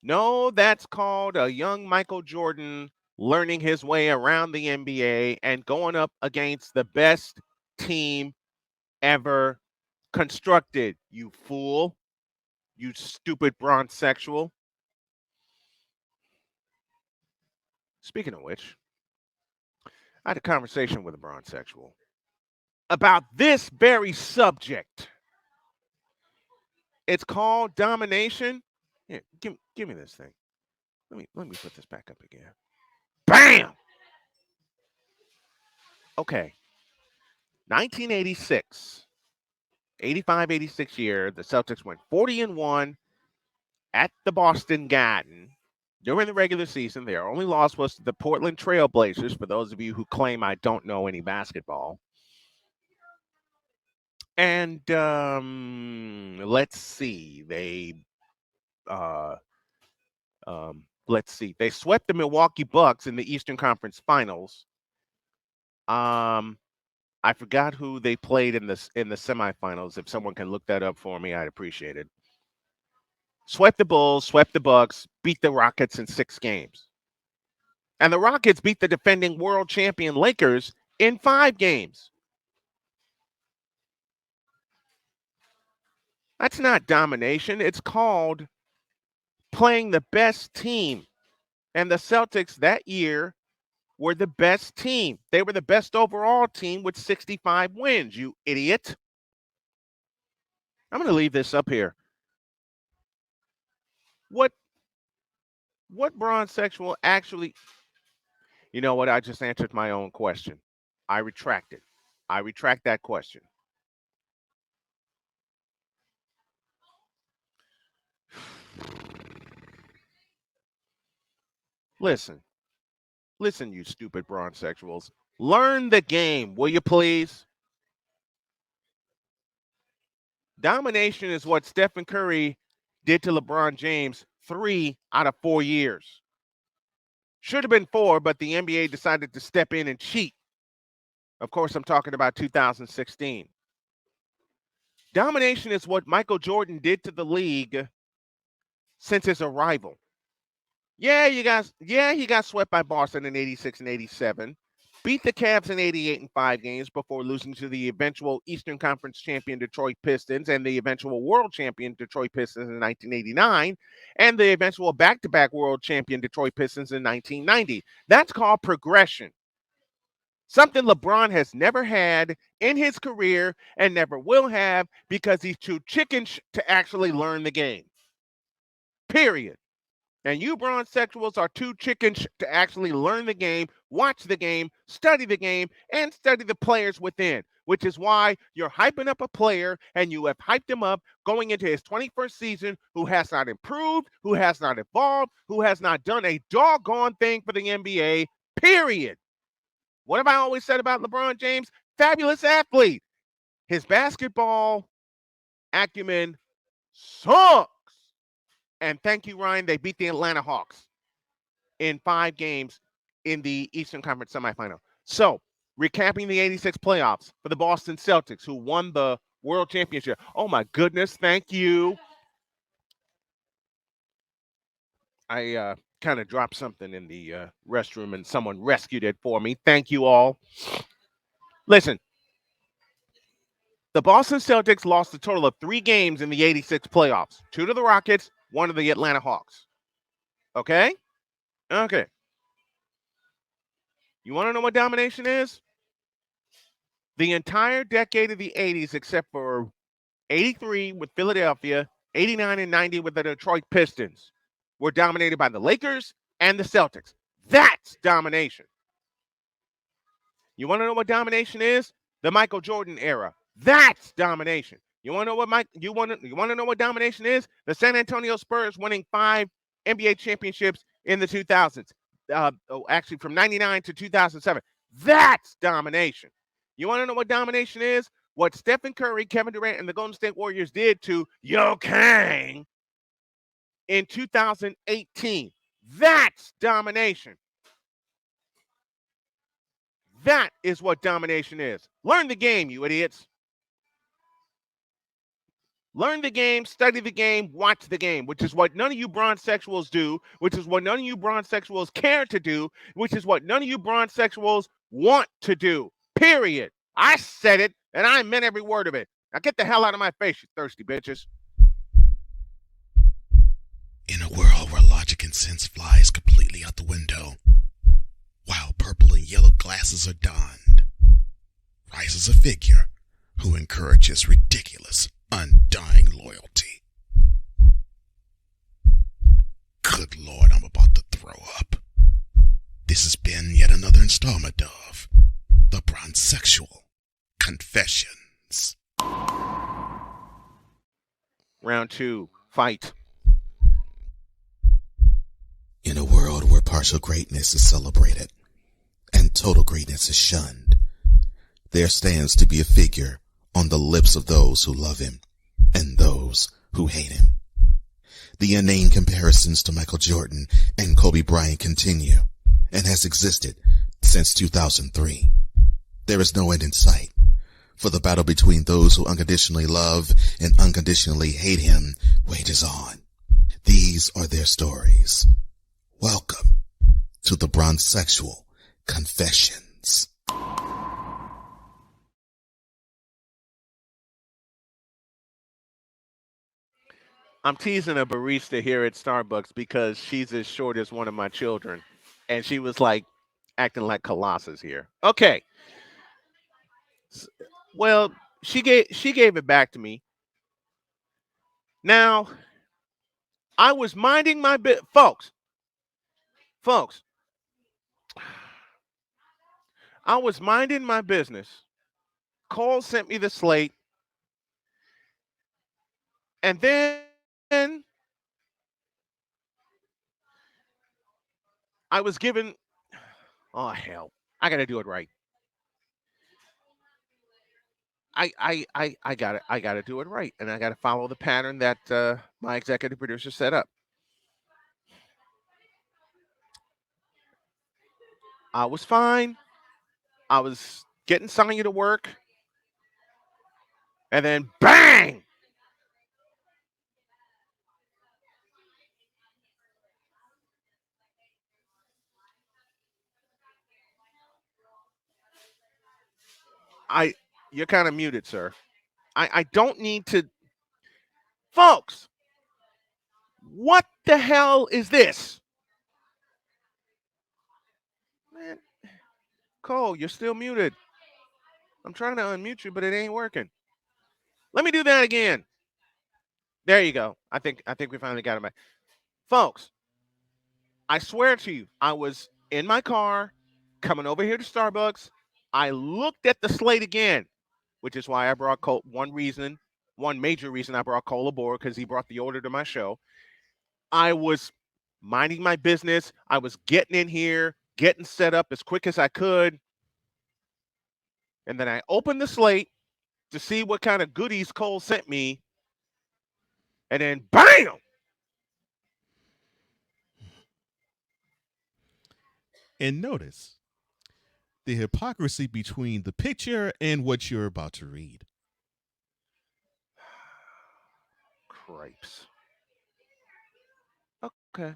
No, that's called a young Michael Jordan learning his way around the NBA and going up against the best team ever constructed, you fool. You stupid bronsexual. Speaking of which, I had a conversation with a bronsexual about this very subject. It's called domination. Here, give me this thing. Let me put this back up again. Bam! Okay. 1986. 85-86 year, the Celtics went 40-1 at the Boston Garden during the regular season. Their only loss was to the Portland Trail Blazers, for those of you who claim I don't know any basketball. And let's see. They swept the Milwaukee Bucks in the Eastern Conference Finals. I forgot who they played in the semifinals. If someone can look that up for me, I'd appreciate it. Swept the Bulls, swept the Bucks, beat the Rockets in 6 games. And the Rockets beat the defending world champion Lakers in 5 games. That's not domination. It's called playing the best team. And the Celtics that year were the best team. They were the best overall team with 65 wins, you idiot. I'm going to leave this up here. What bronsexual actually... You know what? I just answered my own question. I retract it. I retract that question. Listen, you stupid bronsexuals. Learn the game, will you please? Domination is what Stephen Curry did to LeBron James 3 out of 4 years. Should have been 4, but the NBA decided to step in and cheat. Of course, I'm talking about 2016. Domination is what Michael Jordan did to the league since his arrival. he got swept by Boston in 86 and 87. Beat the Cavs in 88 in 5 games before losing to the eventual Eastern Conference champion Detroit Pistons and the eventual world champion Detroit Pistons in 1989 and the eventual back-to-back world champion Detroit Pistons in 1990. That's called progression. Something LeBron has never had in his career and never will have because he's too chicken to actually learn the game. Period. And you Bronsexuals are too chicken to actually learn the game, watch the game, and study the players within, which is why you're hyping up a player and you have hyped him up going into his 21st season who has not improved, who has not evolved, who has not done a doggone thing for the NBA, period. What have I always said about LeBron James? Fabulous athlete. His basketball acumen sucks. And thank you, Ryan. They beat the Atlanta Hawks in 5 games in the Eastern Conference semifinal. So, recapping the 86 playoffs for the Boston Celtics, who won the World Championship. Oh, my goodness. Thank you. I kind of dropped something in the restroom and someone rescued it for me. Thank you all. Listen, the Boston Celtics lost a total of 3 games in the 86 playoffs. 2 to the Rockets, 1 to the Atlanta Hawks. Okay? Okay. You want to know what domination is? The entire decade of the 80s, except for 83 with Philadelphia, 89 and 90 with the Detroit Pistons, were dominated by the Lakers and the Celtics. That's domination. You want to know what domination is? The Michael Jordan era. That's domination. You want to know what you want to know what domination is? The San Antonio Spurs winning 5 NBA championships in the 2000s. Actually, from 99 to 2007. That's domination. You want to know what domination is? What Stephen Curry, Kevin Durant, and the Golden State Warriors did to Yo Kang in 2018. That's domination. That is what domination is. Learn the game, you idiots. Learn the game, study the game, watch the game, which is what none of you Bronsexuals do, which is what none of you Bronsexuals care to do, which is what none of you Bronsexuals want to do. Period. I said it, and I meant every word of it. Now get the hell out of my face, you thirsty bitches. In a world where logic and sense flies completely out the window, while purple and yellow glasses are donned, rises a figure who encourages ridiculous, undying loyalty. Good Lord, I'm about to throw up. This has been yet another installment of the Bronsexual Confessions. Round 2, fight. In a world where partial greatness is celebrated and total greatness is shunned, there stands to be a figure on the lips of those who love him and those who hate him. The inane comparisons to Michael Jordan and Kobe Bryant continue and has existed since 2003. There is no end in sight, for the battle between those who unconditionally love and unconditionally hate him wages on. These are their stories. Welcome to the Bronsexual Confessions. I'm teasing a barista here at Starbucks because she's as short as one of my children. And she was like acting like Colossus here. Okay. Well, she gave it back to me. Now, I was minding my folks. I was minding my business. Cole sent me the slate. And then I was given, oh hell, I got to do it right. I got to do it right, and I got to follow the pattern that my executive producer set up. I was fine. I was getting Sonya to work, and then bang! You're kind of muted, sir. I don't need to. Folks, what the hell is this? Man, Cole, you're still muted. I'm trying to unmute you, but it ain't working. Let me do that again. There you go. I think we finally got it back. Folks, I swear to you, I was in my car coming over here to Starbucks. I looked at the slate again, which is why I brought Cole. One major reason I brought Cole aboard, because he brought the order to my show. I was minding my business. I was getting in here, getting set up as quick as I could. And then I opened the slate to see what kind of goodies Cole sent me. And then bam! And notice the hypocrisy between the picture and what you're about to read. Cripes. Okay.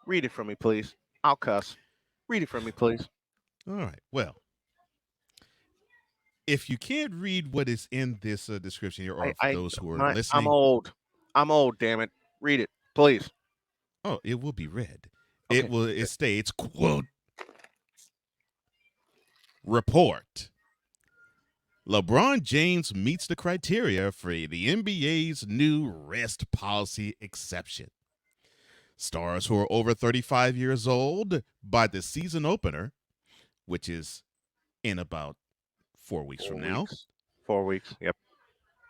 Read it for me, please. I'll cuss. Read it for me, please. All right. Well, if you can't read what is in this description here, or for those who are I'm listening, old. I'm old, damn it. Read it, please. oh, it will be read. Okay. It states, quote, report. LeBron James meets the criteria for the NBA's new rest policy exception. Stars who are over 35 years old by the season opener, which is in about 4 weeks from now, 4 weeks. Yep.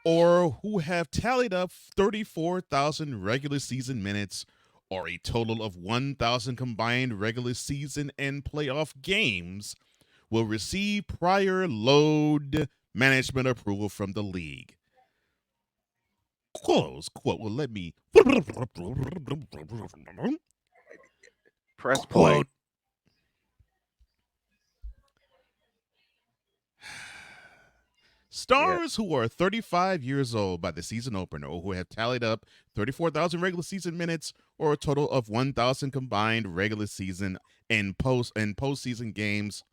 or who have tallied up 34,000 regular season minutes or a total of 1,000 combined regular season and playoff games will receive prior load management approval from the league. Close quote. Well, let me Press play. quote. Stars who are 35 years old by the season opener or who have tallied up 34,000 regular season minutes or a total of 1,000 combined regular season and postseason games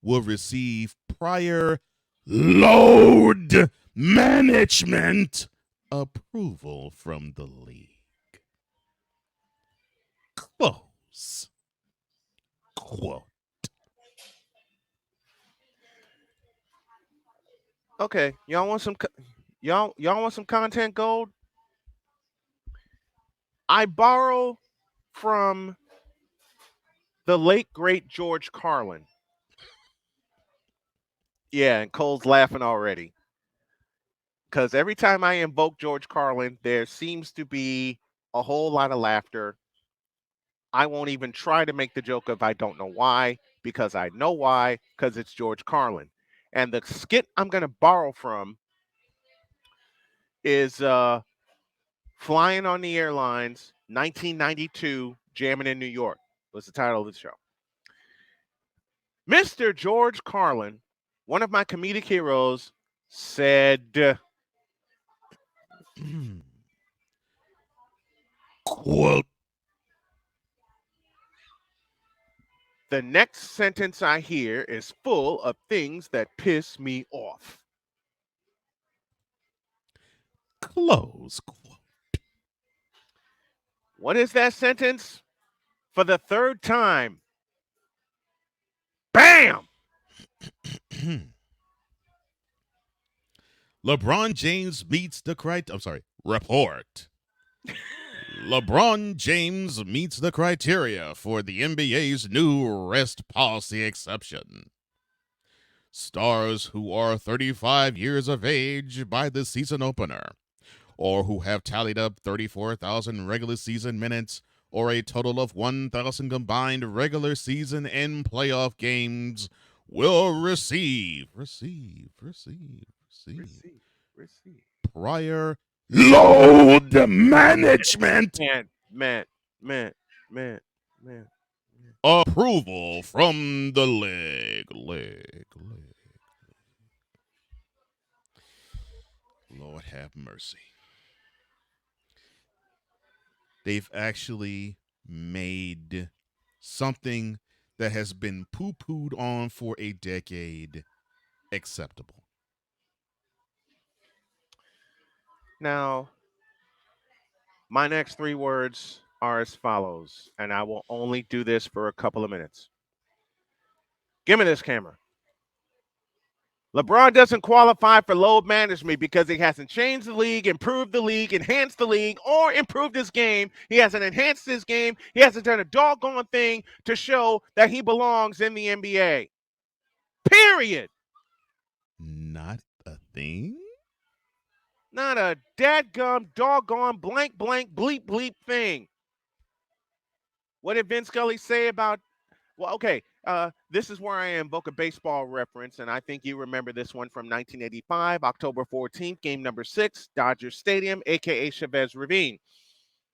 will receive prior load management approval from the league. Close quote. Okay, y'all want some y'all want some content gold? I borrow from the late great George Carlin. Yeah, and Cole's laughing already. Because every time I invoke George Carlin, there seems to be a whole lot of laughter. I won't even try to make the joke of I don't know why, because I know why, because it's George Carlin. And the skit I'm going to borrow from is Flying on the Airlines, 1992, Jamming in New York was the title of the show. Mr. George Carlin, one of my comedic heroes, said, quote. the next sentence I hear is full of things that piss me off. Close quote. What is that sentence? For the third time. Bam! LeBron James meets the report. LeBron James meets the criteria for the NBA's new rest policy exception. Stars who are 35 years of age by the season opener, or who have tallied up 34,000 regular season minutes, or a total of 1,000 combined regular season and playoff games, will receive prior load management Man. approval from the league. Lord have mercy. They've actually made something that has been poo-pooed on for a decade acceptable? Now, my next 3 words are as follows, and I will only do this for a couple of minutes. Give me this camera. LeBron doesn't qualify for load management because he hasn't changed the league, improved the league, enhanced the league, or improved his game. He hasn't enhanced his game. He hasn't done a doggone thing to show that he belongs in the NBA. Period. Not a thing? Not a dadgum, doggone, blank, bleep, bleep thing. What did Vince Scully say about? Well, okay. This is where I invoke a baseball reference, and I think you remember this one from 1985, October 14th, game number 6, Dodger Stadium, aka Chavez Ravine.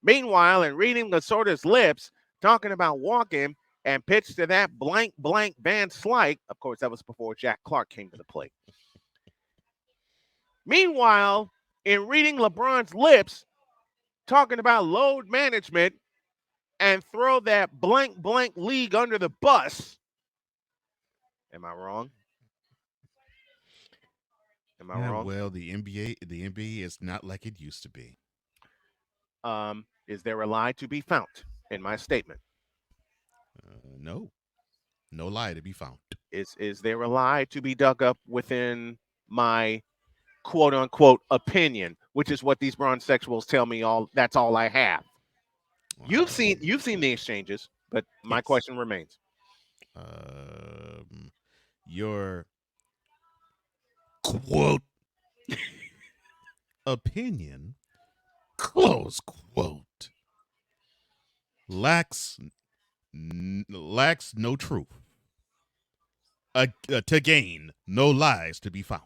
Meanwhile, in reading Lasorda's lips, talking about walking and pitched to that blank Van Slyke. Of course, that was before Jack Clark came to the plate. Meanwhile, in reading LeBron's lips, talking about load management and throw that blank league under the bus. Am I wrong? Am I wrong? Well, the NBA is not like it used to be. Is there a lie to be found in my statement? No. No lie to be found. Is there a lie to be dug up within my quote unquote opinion, which is what these Bronsexuals tell me that's all I have. You've seen the exchanges, but my Yes. question remains. Your quote opinion, close quote, lacks no truth. To gain, no lies to be found.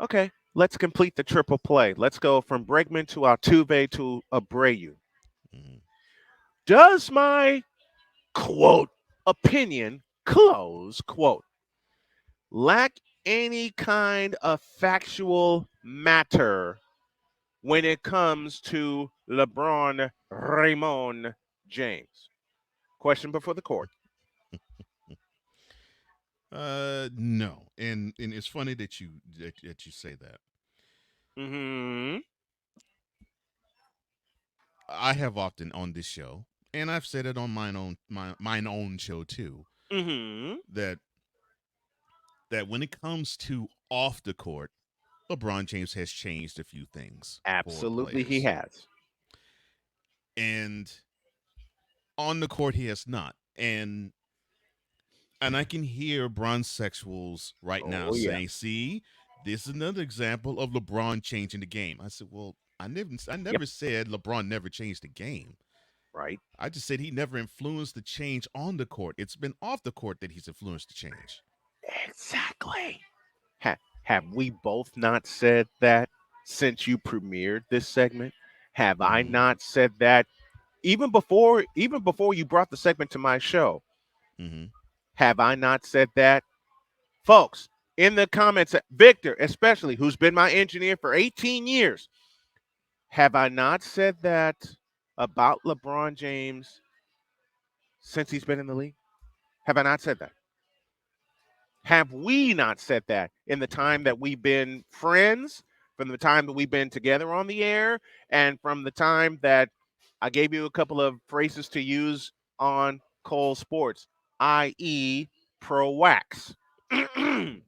Okay, let's complete the triple play. Let's go from Bregman to Altuve to Abreu. Mhm. Does my quote opinion, close quote, lack any kind of factual matter when it comes to LeBron Raymond James? Question before the court. No, and it's funny that you say that. Mm-hmm. I have often on this show, and I've said it on mine own show too, Mm-hmm. that when it comes to off the court, LeBron James has changed a few things for Absolutely, he players, has. and on the court he has not. And I can hear Bronsexuals right now Oh yeah. saying, "See, this is another example of LeBron changing the game." I said, "Well, I Yep. never said LeBron never changed the game. Right. I just said he never influenced the change on the court. It's been off the court that he's influenced the change." Exactly. Have we both not said that since you premiered this segment? Have I Mm-hmm. not said that even before you brought the segment to my show? Mm-hmm. Have I not said that? Folks, in the comments, Victor, especially, who's been my engineer for 18 years, have I not said that about LeBron James since he's been in the league? Have I not said that? Have we not said that in the time that we've been friends, from the time that we've been together on the air, and from the time that I gave you a couple of phrases to use on Cole Sports, i.e., pro wax? and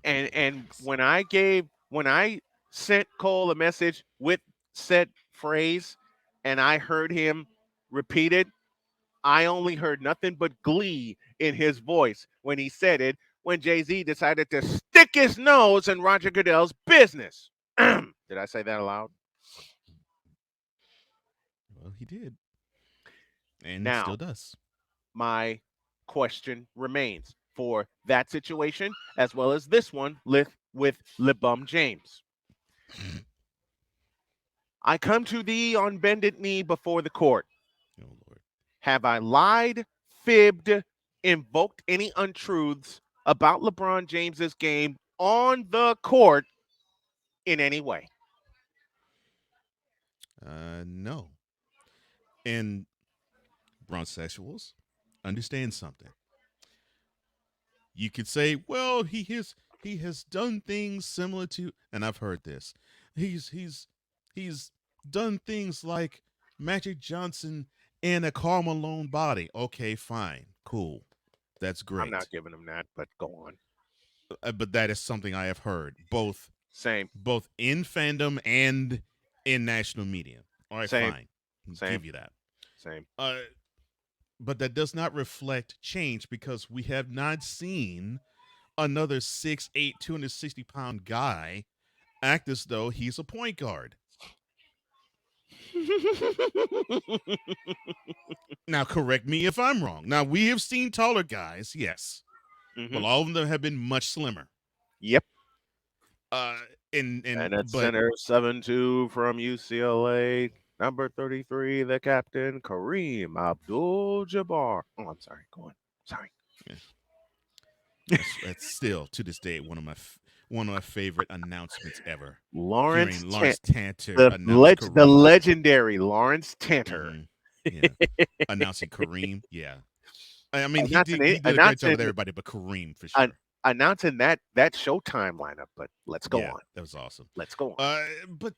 Wax. when I sent Cole a message with said phrase, and I heard him repeat it, I only heard nothing but glee in his voice when he said it, when Jay-Z decided to stick his nose in Roger Goodell's business. Did I say that aloud? Well, he did, and he Now, still does. my question remains for that situation as well as this one with LeBum James. I come to thee on bended knee before the court. Oh Lord. Have I lied, fibbed, invoked any untruths about LeBron James's game on the court in any way? No. And Bronsexuals, understand something. You could say, well, he has done things similar to, and I've heard this. He's done things like Magic Johnson in a Karl Malone body. Okay, fine, cool, that's I'm great. not giving him that, but go on. But that is something I have heard Same, both in fandom and in national media. All right, same, fine, same, give you that. same. Uh, but that does not reflect change because we have not seen another 6'8", 260-pound guy act as though he's a point guard. Now, correct me if I'm wrong. Now, we have seen taller guys, yes, but hmm all of them have been much slimmer. Yep. Uh, and And at but center, 7'2" from UCLA, number 33, the captain, Kareem Abdul-Jabbar. Oh, I'm sorry. Go on. Sorry. yeah, that's still to this day one of my favorite announcements ever. Lawrence Hearing Tan- Lawrence Tanter the announce leg- the Kareem. legendary Lawrence Tanter. Hmm. Yeah, announcing Kareem. Yeah, I mean announcing he it, did a great job with announcing everybody, but Kareem for an- sure. announcing that Showtime lineup. But let's go Yeah, on. that was awesome. Let's go on. But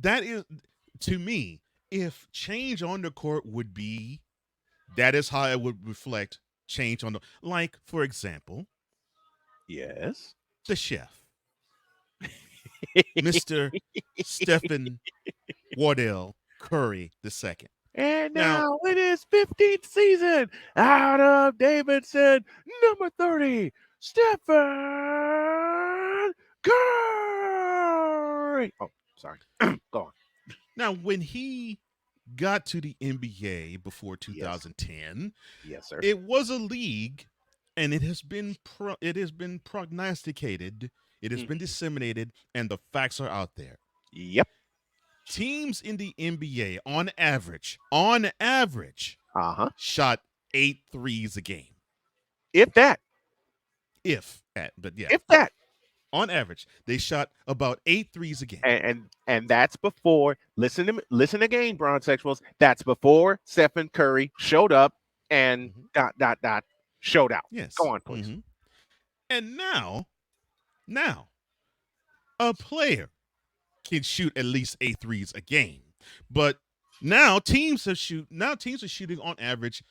that is, to me, if change on the court would be, that is how it would reflect change on the, like, for example, Yes. the chef, Mr. Stephen Wardell Curry II. And Now, now it is 15th season out of Davidson, number 30, Stephen Curry. Oh, sorry. Go on. now when he got to the NBA before Yes. 2010, Yes, sir. it was a league, and it has been prognosticated, it has Mm. been disseminated, and the facts are out there. Yep. Teams in the NBA on average, Uh-huh. shot 8 threes a game. If that. But yeah, If that. on average, they shot about 8 threes a game. And that's before, listen again, Bronsexuals. That's before Stephen Curry showed up and Mhm. showed out. Yes. Go on, please. And now, a player can shoot at least 8 threes a game. But now teams are shooting on average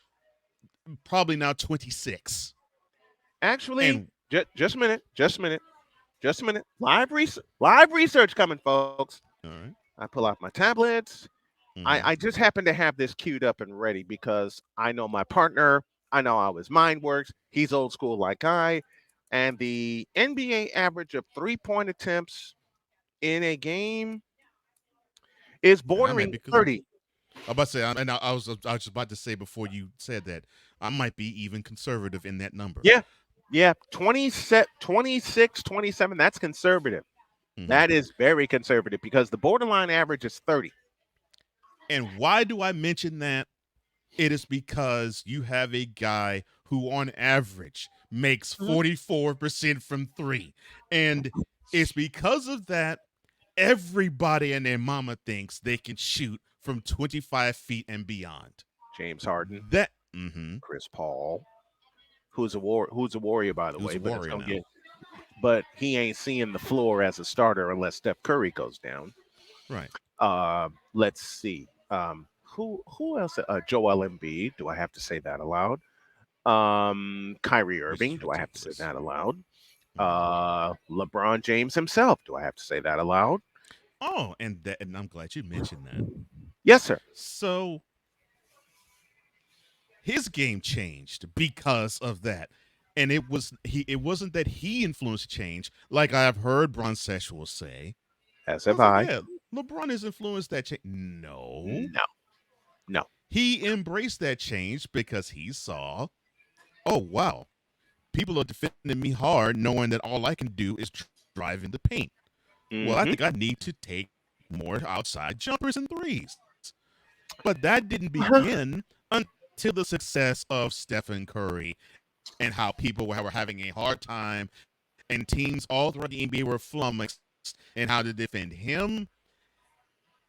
probably now 26. Actually, And just a minute. Live research coming, folks. all right. I pull out my tablets. Mhm. I just happen to have this queued up and ready because I know my partner. I know how his mind works. He's old school like I. And the NBA average of 3-point attempts in a game is And I might bordering be 30. I'm about to say, and I was about to say before you said that, I might be even conservative in that number. Yeah. 26, 27. That's conservative. Mhm. That is very conservative because the borderline average is 30. And why do I mention that? It is because you have a guy who, on average, makes 44% from three, and it's because of that everybody and their mama thinks they can shoot from 25 feet and beyond. James Harden, That Chris Paul, who's a warrior by the Who's way, a but warrior now. but he ain't seeing the floor as a starter unless Steph Curry goes down. Right. Let's see. Who else? Joel Embiid. Do I have to say that aloud? Kyrie Irving. Do I have to say ridiculous. that aloud? Mm-hmm. LeBron James himself. Do I have to say that aloud? Oh, and I'm glad you mentioned that. Yes, sir. So his game changed because of that. And it wasn't that he influenced change, like I've heard Bronsexual say. As I have was like, I. yeah, LeBron has influenced that change. No. No. He embraced that change because he saw, oh, wow, people are defending me hard knowing that all I can do is drive in the paint. Well, I Mhm. think I need to take more outside jumpers and threes. But that didn't Uh-huh. begin until the success of Stephen Curry and how people were having a hard time and teams all throughout the NBA were flummoxed and how to defend him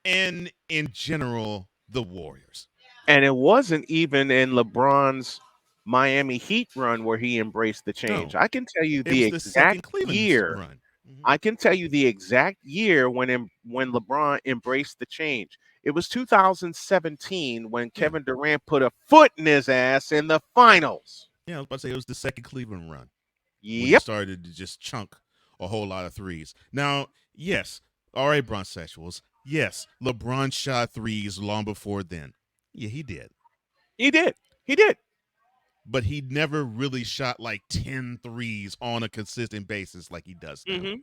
and, in general, the Warriors. And it wasn't even in LeBron's Miami Heat run where he embraced the change. No, I can tell you it the was the exact second Cleveland year. run. I can tell you the exact year when LeBron embraced the change. It was 2017 when Yeah, Kevin Durant put a foot in his ass in the finals. yeah. I was about to say it was the second Cleveland run when he Yep. started to just chunk a whole lot of threes. Now, yes, all right, Bronsexuals. Yes, LeBron shot threes long before then. Yeah, he did. He did. He did. But he never really shot like 10 threes on a consistent basis like he does now. Hmm.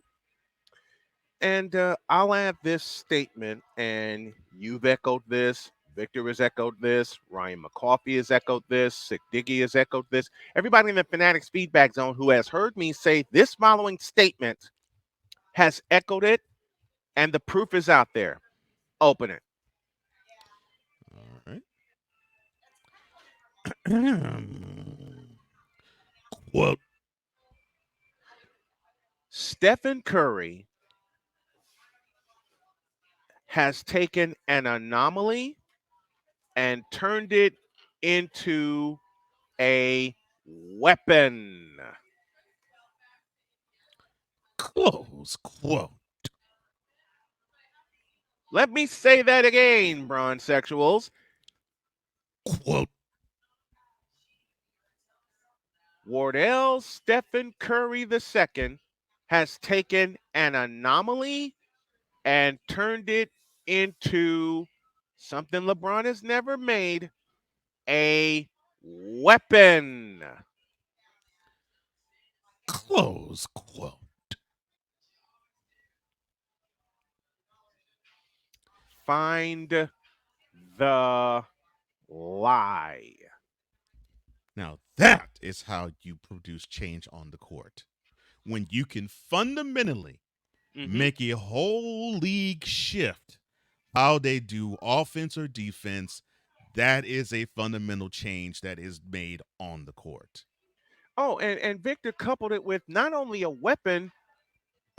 And I'll add this statement, and you've echoed this. Victor has echoed this. Ryan McCoffey has echoed this. Sick Diggy has echoed this. Everybody in the Fanatics feedback zone who has heard me say this following statement has echoed it, and the proof is out there. Open it. All right. Quote. Stephen Curry has taken an anomaly and turned it into a weapon. Close quote. Let me say that again, Bronsexuals. Quote. Wardell Stephen Curry II has taken an anomaly and turned it into something LeBron has never made, a weapon. Close quote. Find the lie. Now that is how you produce change on the court. When you can fundamentally make a whole league shift how they do offense or defense, that is a fundamental change that is made on the court. Oh, and Victor coupled it with not only a weapon,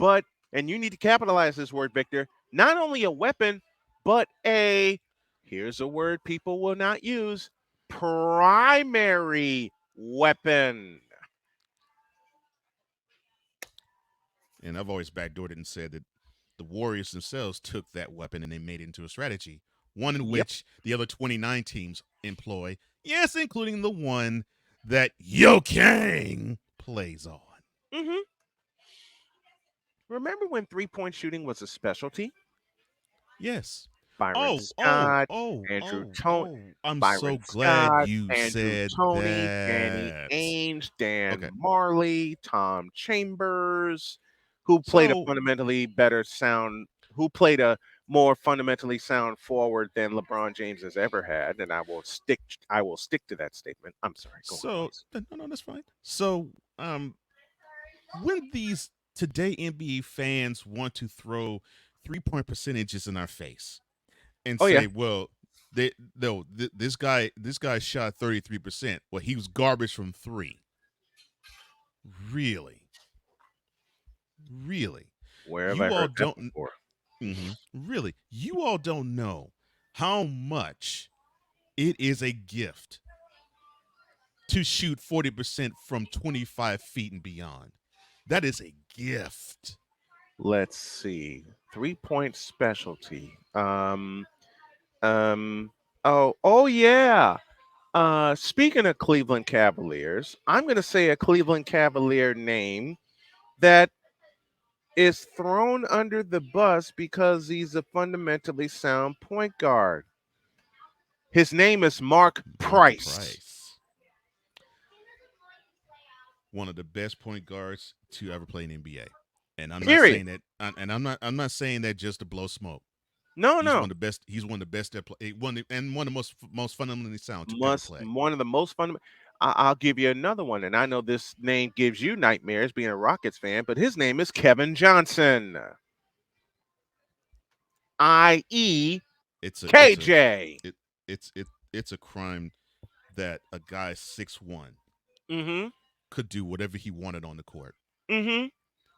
but, and you need to capitalize this word, Victor, not only a weapon, but a, here's a word people will not use, primary weapon. And I've always backdoored it and said that the Warriors themselves took that weapon and they made it into a strategy, one in Yep. which the other 29 teams employ, yes, including the one that Yo Kang plays on. Mm-hmm. Remember when three-point shooting was a specialty? Yes. Byron Oh, oh, Scott, oh, Andrew oh, Tone, oh. I'm so Byron glad Scott, you Andrew said Toney, Danny that. Ainge, Dan Okay. Marley, Tom Chambers, who played a So, fundamentally better sound, who played a more fundamentally sound forward than LeBron James has ever had, and I will stick to that statement. I'm sorry, go on, so please. no, that's fine. So, when these today NBA fans want to throw 3-point percentages in our face and Oh yeah. say, well, they no, this guy shot 33%. Well, he was garbage from 3. Really? Really? Where have I You all heard that don't before? really. You all don't know how much it is a gift to shoot 40% from 25 feet and beyond. That is a gift. Let's see. 3-point specialty. Um oh yeah. Speaking of Cleveland Cavaliers, I'm going to say a Cleveland Cavalier name that is thrown under the bus because he's a fundamentally sound point guard. His name is Mark Mark Price. Price, one of the best point guards to ever play in NBA. And I'm not Period. saying that, and I'm not saying that just to blow smoke. No, He's no. one of the best. He's one of the best that play. One of the most fundamentally sound to ever Must play. one of the most fundamental. I'll give you another one, and I know this name gives you nightmares being a Rockets fan, but his name is Kevin Johnson, i.e., It's a it's a KJ. it it's a crime that a guy 6'1" Mm-hmm. could do whatever he wanted on the court. Mm-hmm.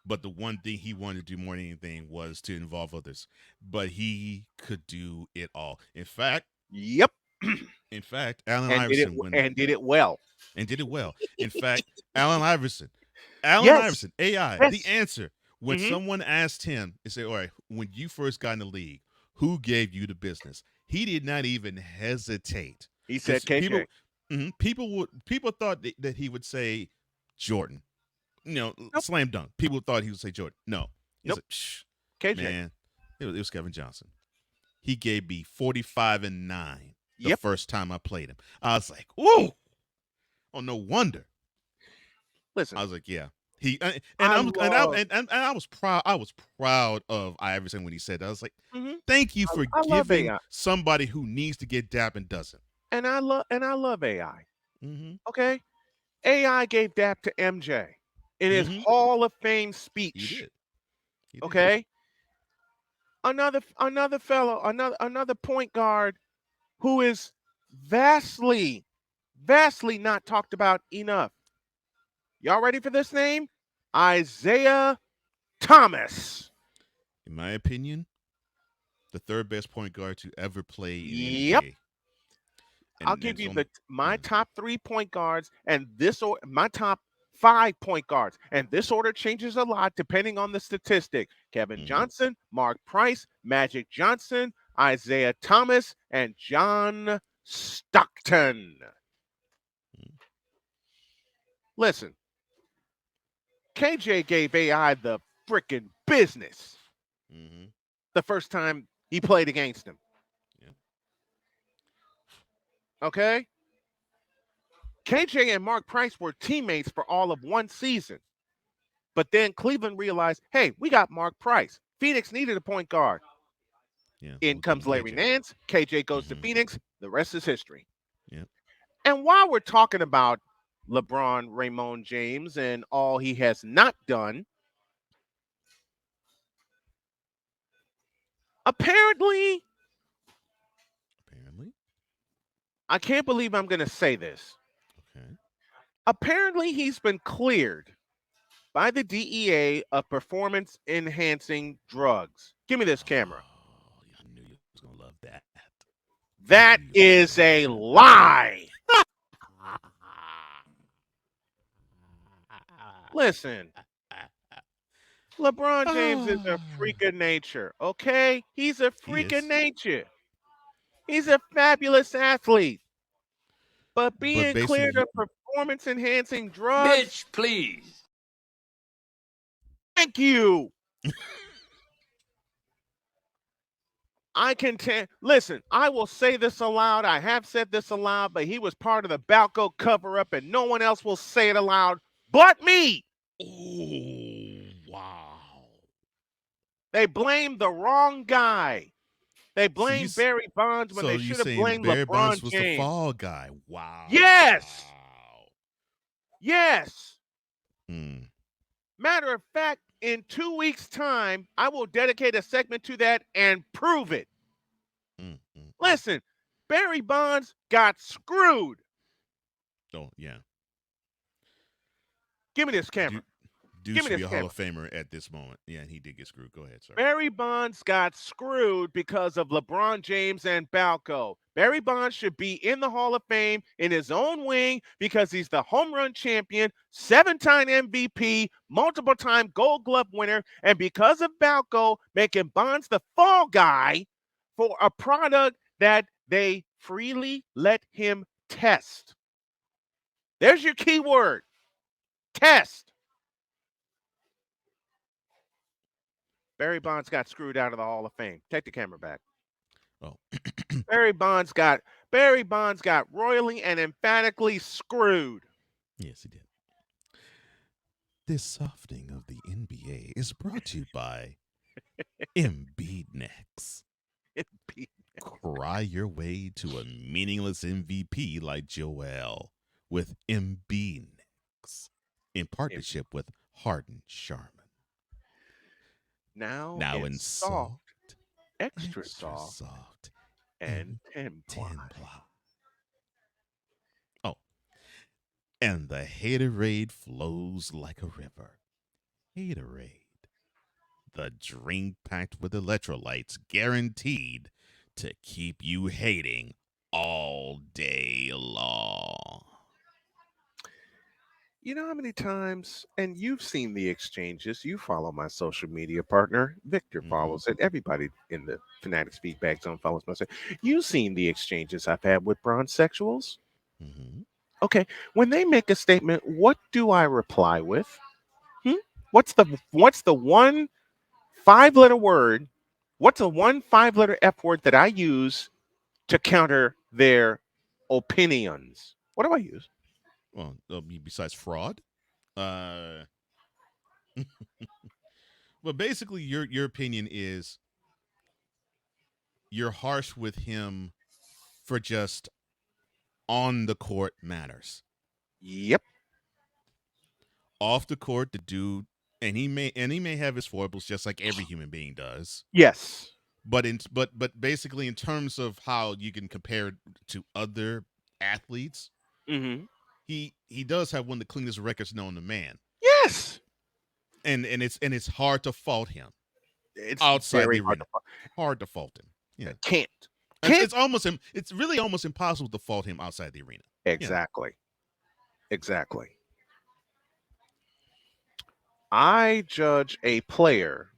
But the one thing he wanted to do more than anything was to involve others. But he could do it all. In fact, Yep. In fact, Allen and Iverson when did it well. and did it well. In fact, Allen Yes, Iverson, AI, the yes. answer when Hmm. someone asked him and said, "All right, when you first got in the league, who gave you the business?" He did not even hesitate He said because KJ. people thought that he would say Jordan. Nope, Slam dunk. People thought he would say Jordan. No, he's nope. like, Shh, KJ. man, it was Kevin Johnson. He gave me 45-9 the Yep. first time I played him. I was like, "Ooh, oh no wonder." Listen, I was like, "Yeah." He and I I'm love. and I was proud. I was proud of Iverson when he said that. I was like, Hmm. "Thank you for I love giving AI, somebody who needs to get dap and doesn't." and I love AI. Mm-hmm. Okay, AI gave dap to MJ in his Mm-hmm. Hall of Fame He speech. did. He did. Okay, another fellow, another point guard who is vastly, vastly not talked about enough. Y'all ready for this name? Isaiah Thomas. In my opinion, the third best point guard to ever play in the Yep. NBA. I'll And give it's you only my mhm. top 3 point guards and my top 5 point guards. And this order changes a lot depending on the statistic. Kevin Mhm. Johnson, Mark Price, Magic Johnson, Isaiah Thomas, and John Stockton. Mhm. Listen, KJ gave AI the freaking business Mhm. the first time he played against him. Yeah. Okay? KJ and Mark Price were teammates for all of one season. But then Cleveland realized, hey, we got Mark Price. Phoenix needed a point guard. Yeah. In We'll give comes him Larry KJ. Nance. KJ goes to Mhm. Phoenix. The rest is history. Yeah. And while we're talking about LeBron Raymond James and all he has not done, apparently, Apparently. I can't believe I'm going to say this. Okay. Apparently, he's been cleared by the DEA of performance enhancing drugs. Give me this camera. Oh, yeah, I knew you was gonna love that. I That knew you was gonna is love a that. lie. Listen, LeBron James is a freak of nature, okay? He's a He freak of is. nature. He's a fabulous athlete. But But being cleared basically, of performance enhancing drugs, Bitch, please. thank you. I can listen, I will say this aloud. I have said this aloud, but he was part of the Balco cover up, and no one else will say it aloud but me. oh wow. They blame the wrong guy. They So blame Barry Bonds when so they you should have saying blamed Barry Bonds LeBron was the James. fall guy? Wow. Yes. Yes. Hmm. Matter of fact, in 2 weeks' time, I will dedicate a segment to that and prove it. Mm. Listen, Barry Bonds got screwed. Oh yeah. Give me this camera. Dude, dude Give me should be this a Hall camera. of Famer at this moment. Yeah, and he did get screwed. Go ahead, sir. Barry Bonds got screwed because of LeBron James and Balco. Barry Bonds should be in the Hall of Fame in his own wing because he's the home run champion, 7-time MVP, multiple time Gold Glove winner, and because of Balco making Bonds the fall guy for a product that they freely let him test. There's your key word, test. Barry Bonds got screwed out of the Hall of Fame. Take the camera back. Oh. Barry Bonds got royally and emphatically screwed. Yes, he did. This softening of the NBA is brought to you by Embiid Next. Cry your way to a meaningless MVP like Joel with Embiid Next in partnership with Harden Sharman. Now In it's soft, extra extra soft, soft, and 10 10 ply. ply. Oh, and the haterade flows like a river. Haterade, the drink packed with electrolytes guaranteed to keep you hating all day law. You know how many times, and you've seen the exchanges. You follow my social media partner. Victor Mm-hmm. follows it. Everybody in the Fanatics Feedback Zone follows my. You've seen the exchanges I've had with Bronsexuals. Mm-hmm. Okay, when they make a statement, what do I reply with? What's the one 5-letter word? What's a one 5-letter F word that I use to counter their opinions? What do I use? Well, besides fraud, uh, but basically, your opinion is you're harsh with him for just on the court matters. Yep. Off the court, the dude, and he may have his foibles just like every human being does. Yes. But basically, in terms of how you can compare it to other athletes, Mm-hmm. he does have one of the cleanest records known to man, Yes. and it's hard to fault him It's outside very the hard arena. to find. Hard to fault him. Yeah, Can't. it's Can't. it's almost it's really almost impossible to fault him outside the arena. Yeah. Exactly. Exactly. I judge a player,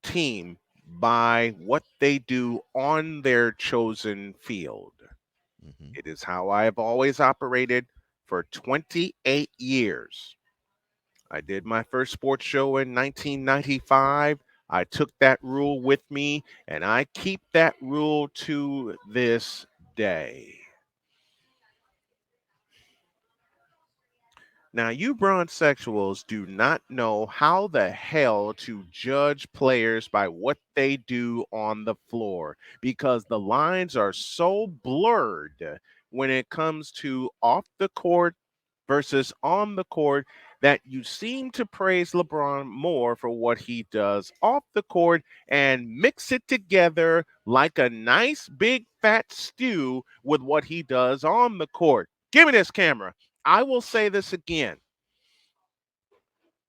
team, by what they do on their chosen field. Mm-hmm. It is how I have always operated for 28 years. I did my first sports show in 1995. I took that rule with me, and I keep that rule to this day. Now, you Bronsexuals do not know how the hell to judge players by what they do on the floor because the lines are so blurred when it comes to off the court versus on the court that you seem to praise LeBron more for what he does off the court and mix it together like a nice big fat stew with what he does on the court. Give me this camera. I will say this again.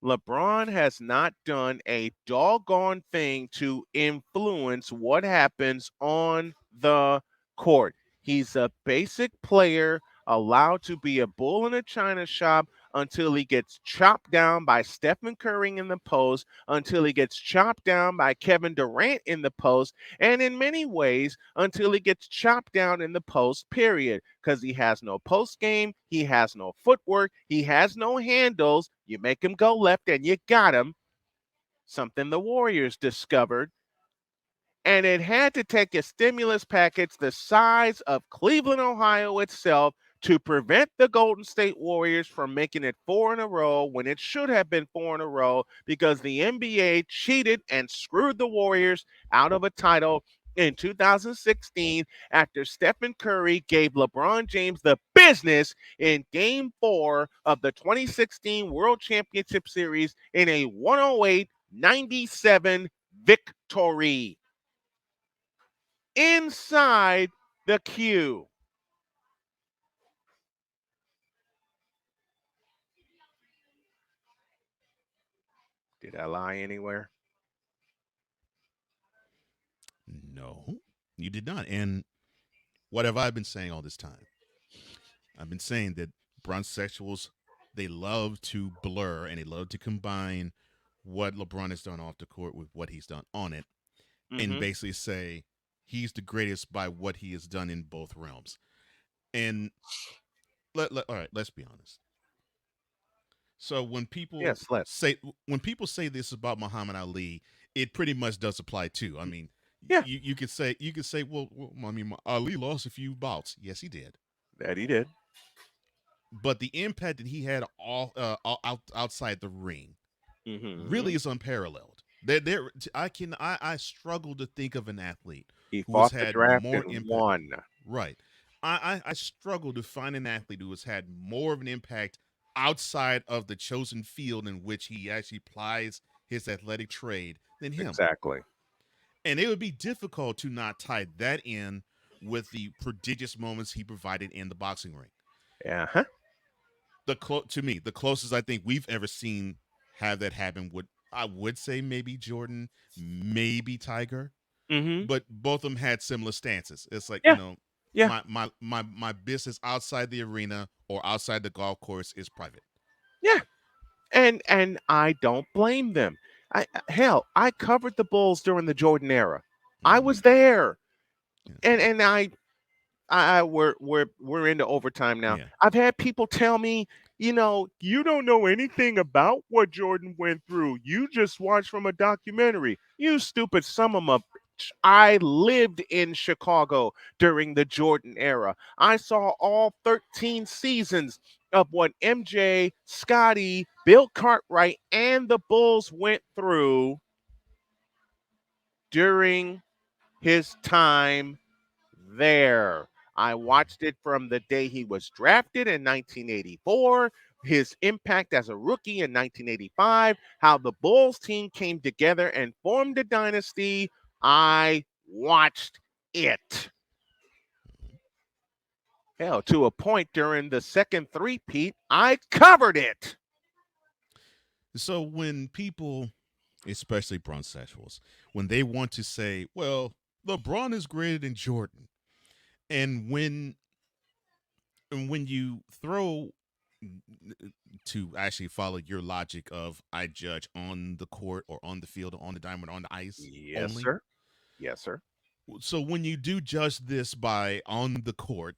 LeBron has not done a doggone thing to influence what happens on the court. He's a basic player allowed to be a bull in a china shop until he gets chopped down by Stephen Curry in the post, until he gets chopped down by Kevin Durant in the post, and in many ways until he gets chopped down in the post, period. Because he has no post game, he has no footwork, he has no handles. You make him go left and you got him. Something the Warriors discovered, and it had to take a stimulus package the size of Cleveland, Ohio itself to prevent the Golden State Warriors from making it 4 in a row when it should have been 4 in a row because the NBA cheated and screwed the Warriors out of a title in 2016 after Stephen Curry gave LeBron James the business in Game 4 of the 2016 World Championship Series in a 108-97 victory inside the queue. Did I lie anywhere? No, you did not. And what have I been saying all this time? I've been saying that Bronsexuals, they love to blur and they love to combine what LeBron has done off the court with what he's done on it, and Mm-hmm. basically say he's the greatest by what he has done in both realms. And all right, let's be honest. So Yes, let's. when people say this about Muhammad Ali, it pretty much does apply too. I mean, Yeah, you could say, well, I mean, Ali lost a few bouts. Yes, he did. that he did. But the impact that he had outside the ring Mm-hmm. really is unparalleled. I struggle to think of an athlete He who has fought the had draft more and impact. won. Right. I struggle to find an athlete who has had more of an impact outside of the chosen field in which he actually plies his athletic trade than him. Exactly. And it would be difficult to not tie that in with the prodigious moments he provided in the boxing ring. Yeah. Huh? To me, the closest I think we've ever seen have that happen would say maybe Jordan, maybe Tiger, Mm-hmm. but both of them had similar stances. It's like, Yeah. Yeah, My business outside the arena or outside the golf course is private. yeah. And I don't blame them. Hell, I covered the Bulls during the Jordan era. I Mm-hmm. was there, Yeah. and we're into overtime now. Yeah. I've had people tell me, you don't know anything about what Jordan went through. You just watched from a documentary. You stupid son of a bitch. I lived in Chicago during the Jordan era. I saw all 13 seasons of what MJ, Scotty, Bill Cartwright, and the Bulls went through during his time there. I watched it from the day he was drafted in 1984, his impact as a rookie in 1985, how the Bulls team came together and formed a dynasty. I watched it. Hell, to a point during the second three-peat, I covered it. So when people, especially bronsexuals, when they want to say, "Well, LeBron is greater than Jordan," and when you throw to actually follow your logic of I judge on the court or on the field or on the diamond or on the ice Yes, only. sir. Yes, sir. So when you do judge this by on the court,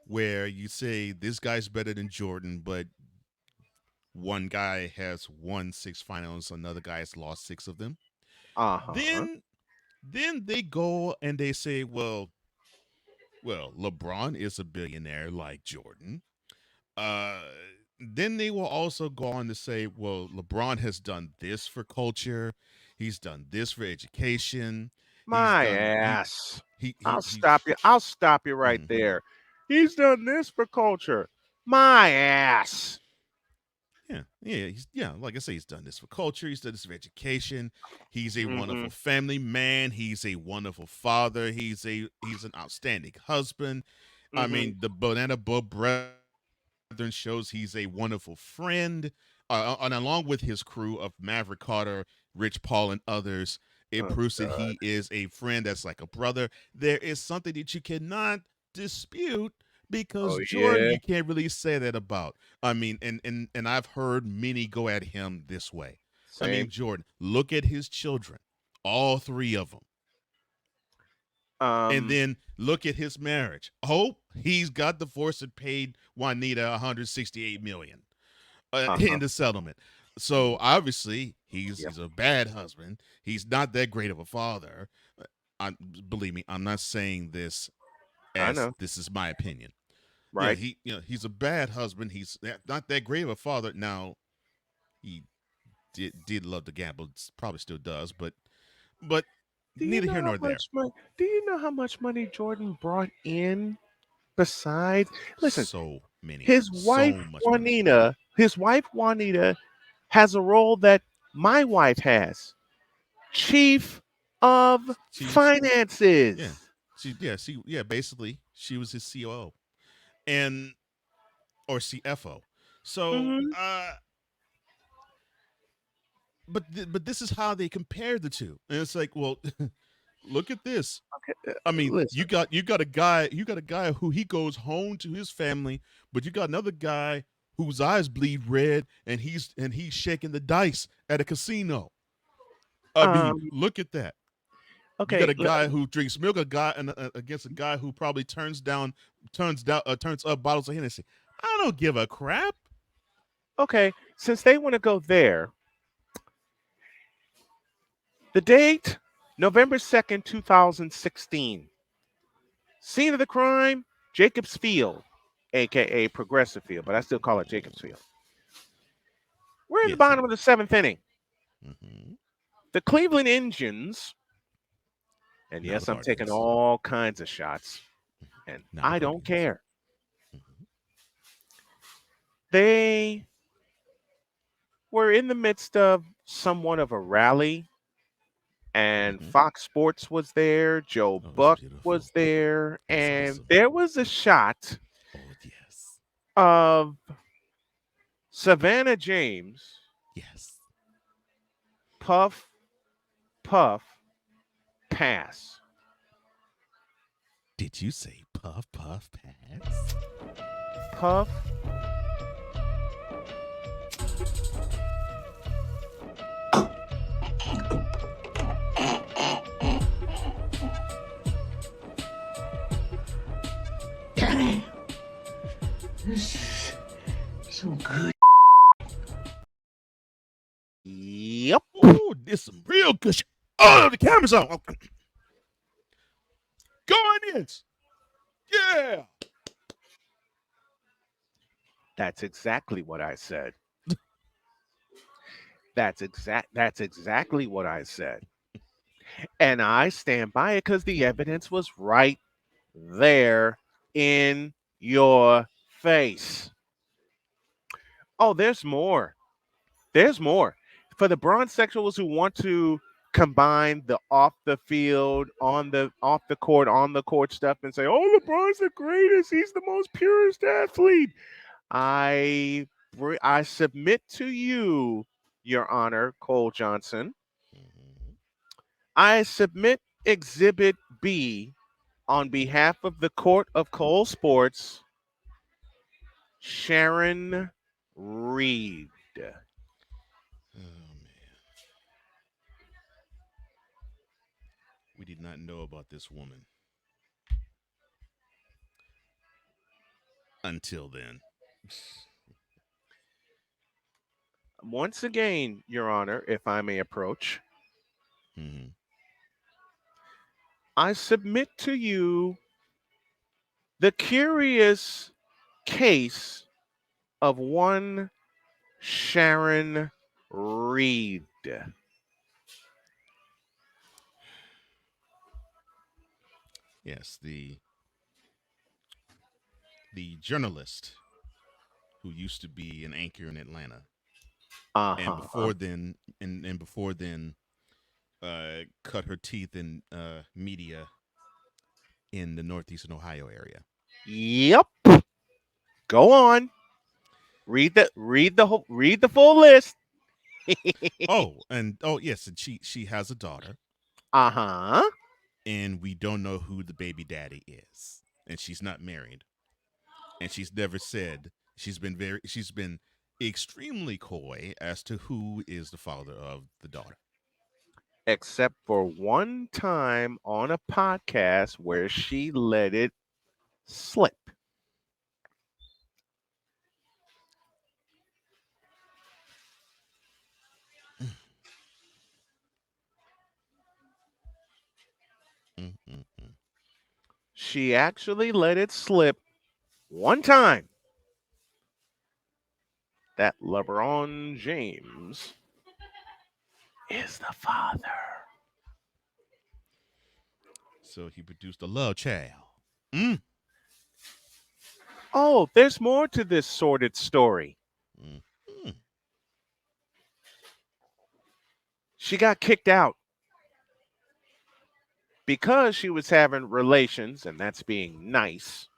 where you say this guy's better than Jordan, but one guy has won 6 finals, another guy has lost 6 of them, Uh-huh. then they go and they say, well, LeBron is a billionaire like Jordan. Uh, then they will also go on to say, well, LeBron has done this for culture, he's done this for education, he's My done ass. he I'll stop you right mhm. there. He's done this for culture. My ass. Yeah, like I say, he's done this for culture, he's done this for education. He's a Mm-hmm. wonderful family man, he's a wonderful father, he's an outstanding husband. I Mm-hmm. mean, the Banana Boat Brethren shows he's a wonderful friend. And along with his crew of Maverick Carter, Rich Paul, and others, it Oh proves that God. he is a friend that's like a brother. There is something that you cannot dispute because Oh Jordan, yeah. you can't really say that about. I mean, and I've heard many go at him this way. I mean, Same. Jordan, look at his children, all 3 of them. And Um. then look at his marriage. Oh, he's got divorced and paid Juanita 168 million in Uh-huh. the settlement. So obviously Yep. he's a bad husband. He's not that great of a father. I believe me, I'm not saying this I as know. this is my opinion. Right. He's a bad husband. He's not that great of a father. Now he did love to gamble. Probably still does, but Do you neither know here how nor there. much money? Do you know how much money Jordan brought in? Besides, listen, So much money. His wife Juanita has a role that my wife has. Chief of She yeah. finances. Basically she was his COO and or CFO. So Hmm. but this is how they compare the two. And it's like, well, look at this. I mean, Listen, you got a guy who he goes home to his family, but you got another guy whose eyes bleed red and he's shaking the dice at a casino. I mean, um, look at that. You got okay, a guy who drinks milk, a guy and against a guy who probably turns up bottles of Hennessy. I don't give a crap. okay. Since they want to go there, the date, November 2nd, 2016. Scene of the crime, Jacobs Field, aka Progressive Field, but I still call it Jacobs Field. We're in the Yes, bottom of the seventh inning. mm-hmm. The Cleveland Indians, and Now the yes, I'm taking Guardians. all kinds of shots, and Now the I don't Guardians. care. Mm-hmm. They were in the midst of somewhat of a rally, and Mm-hmm. Fox Sports was there, Joe Oh, it's Buck beautiful. was there, It's and awesome. there was a shot Oh yes, of Savannah James, yes. puff, puff, pass. Did you say Puff, puff, pass. Puff. So good. Yep. Oh, this some real good shit. Oh, the camera's on. Okay. Going in. Yeah. That's exactly what I said. That's exactly what I said. And I stand by it because the evidence was right there in your face. Oh, there's more. There's more. For the Bronsexuals who want to combine the off the field, off the court, on the court stuff and say, "Oh, LeBron's the greatest. He's the most purest athlete." I submit to you, Your Honor, Cole Johnson. Mhm. I submit Exhibit B on behalf of the Court of Cole Sports, Sharon Reed. Oh man, we did not know about this woman until then. Once again, Your Honor, if I may approach, Mhm. I submit to you the curious case of one Sharon Reed. Yes, the journalist who used to be an anchor in Atlanta, and Uh-huh. before then, cut her teeth in media in the northeastern Ohio area. Yep. Go on. Read the full list. Oh, and oh yes, and she has a daughter, Uh-huh. and we don't know who the baby daddy is, and she's not married, and she's never said. She's been extremely coy as to who is the father of the daughter. Except for one time on a podcast where she let it slip. Mm, mm, mm. She actually let it slip one time that LeBron James is the father. So he produced a love child. Mm, Oh, there's more to this sordid story. mm, mm. She got kicked out because she was having relations, and that's being nice,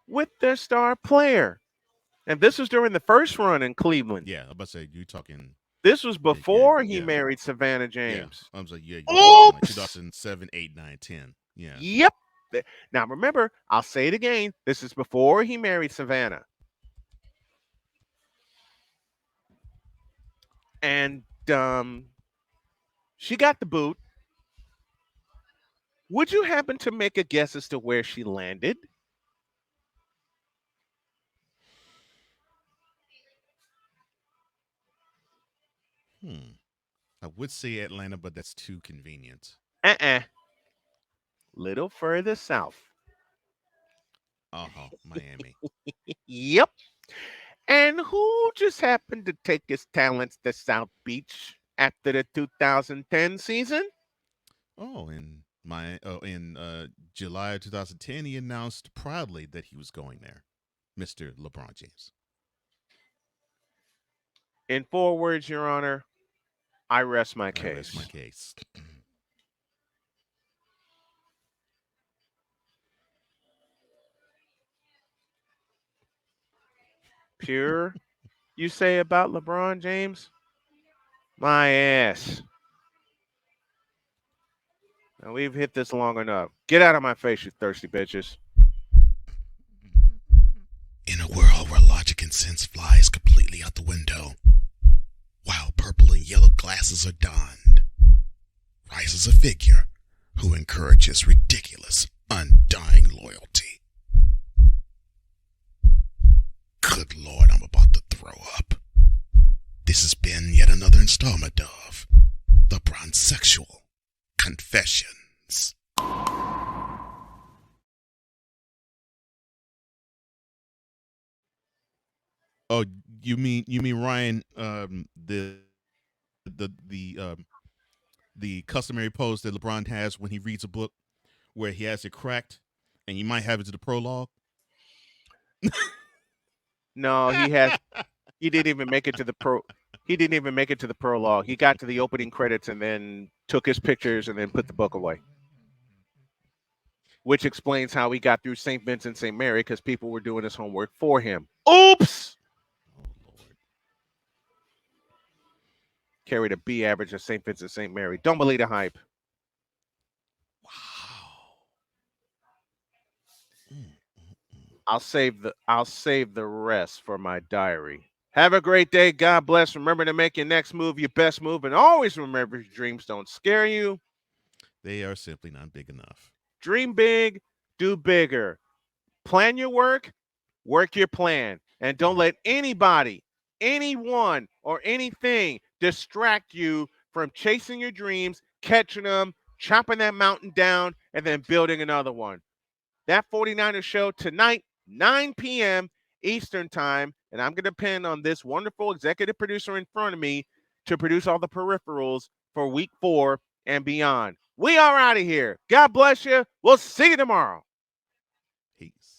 with their star player. And this was during the first run in Cleveland. Yeah, I'm about to say you talking. This was Yeah, before he yeah, married Savannah yeah. James. I was like, yeah, you talking like Oops. 2007, 8, 9, 10. Yeah. Yep. Now remember, I'll say it again. This is before he married Savannah. And she got the boot. Would you happen to make a guess as to where she landed? Hmm. I would say Atlanta, but that's too convenient. Uh-uh. Little further south. Uh huh. Miami. Yep. And who just happened to take his talents to South Beach after the 2010 season? Oh, in July of 2010, he announced proudly that he was going there, Mr. LeBron James. In 4 words, Your Honor, I rest my I rest my case. case. Pure, you say about LeBron James? My ass. Now we've hit this long enough. Get out of my face, you thirsty bitches. In a world where logic and sense flies completely out the window, while purple and yellow glasses are donned, rises a figure who encourages ridiculous, undying loyalty. Good Lord, I'm about to throw up. This has been yet another installment of the Bronsexual Confessions. Oh, you mean Ryan? The customary pose that LeBron has when he reads a book, where he has it cracked, and you might have it to the prologue. No, he has. He didn't even make it to the pro. He didn't even make it to the prologue. He got to the opening credits and then took his pictures and then put the book away. Which explains how he got through St. Vincent St. Mary, because people were doing his homework for him. Oops! Oh Lord. Carried a B average at St. Vincent St. Mary. Don't believe the hype. Wow. I'll save the rest for my diary. Have a great day. God bless. Remember to make your next move your best move, and always remember your dreams don't scare you. They are simply not big enough. Dream big, do bigger. Plan your work, work your plan, and don't let anybody, anyone, or anything distract you from chasing your dreams, catching them, chopping that mountain down, and then building another one. That 49ers show tonight, 9 p.m. Eastern time, and I'm going to depend on this wonderful executive producer in front of me to produce all the peripherals for week 4 and beyond. We are out of here. God bless you. We'll see you tomorrow. Peace.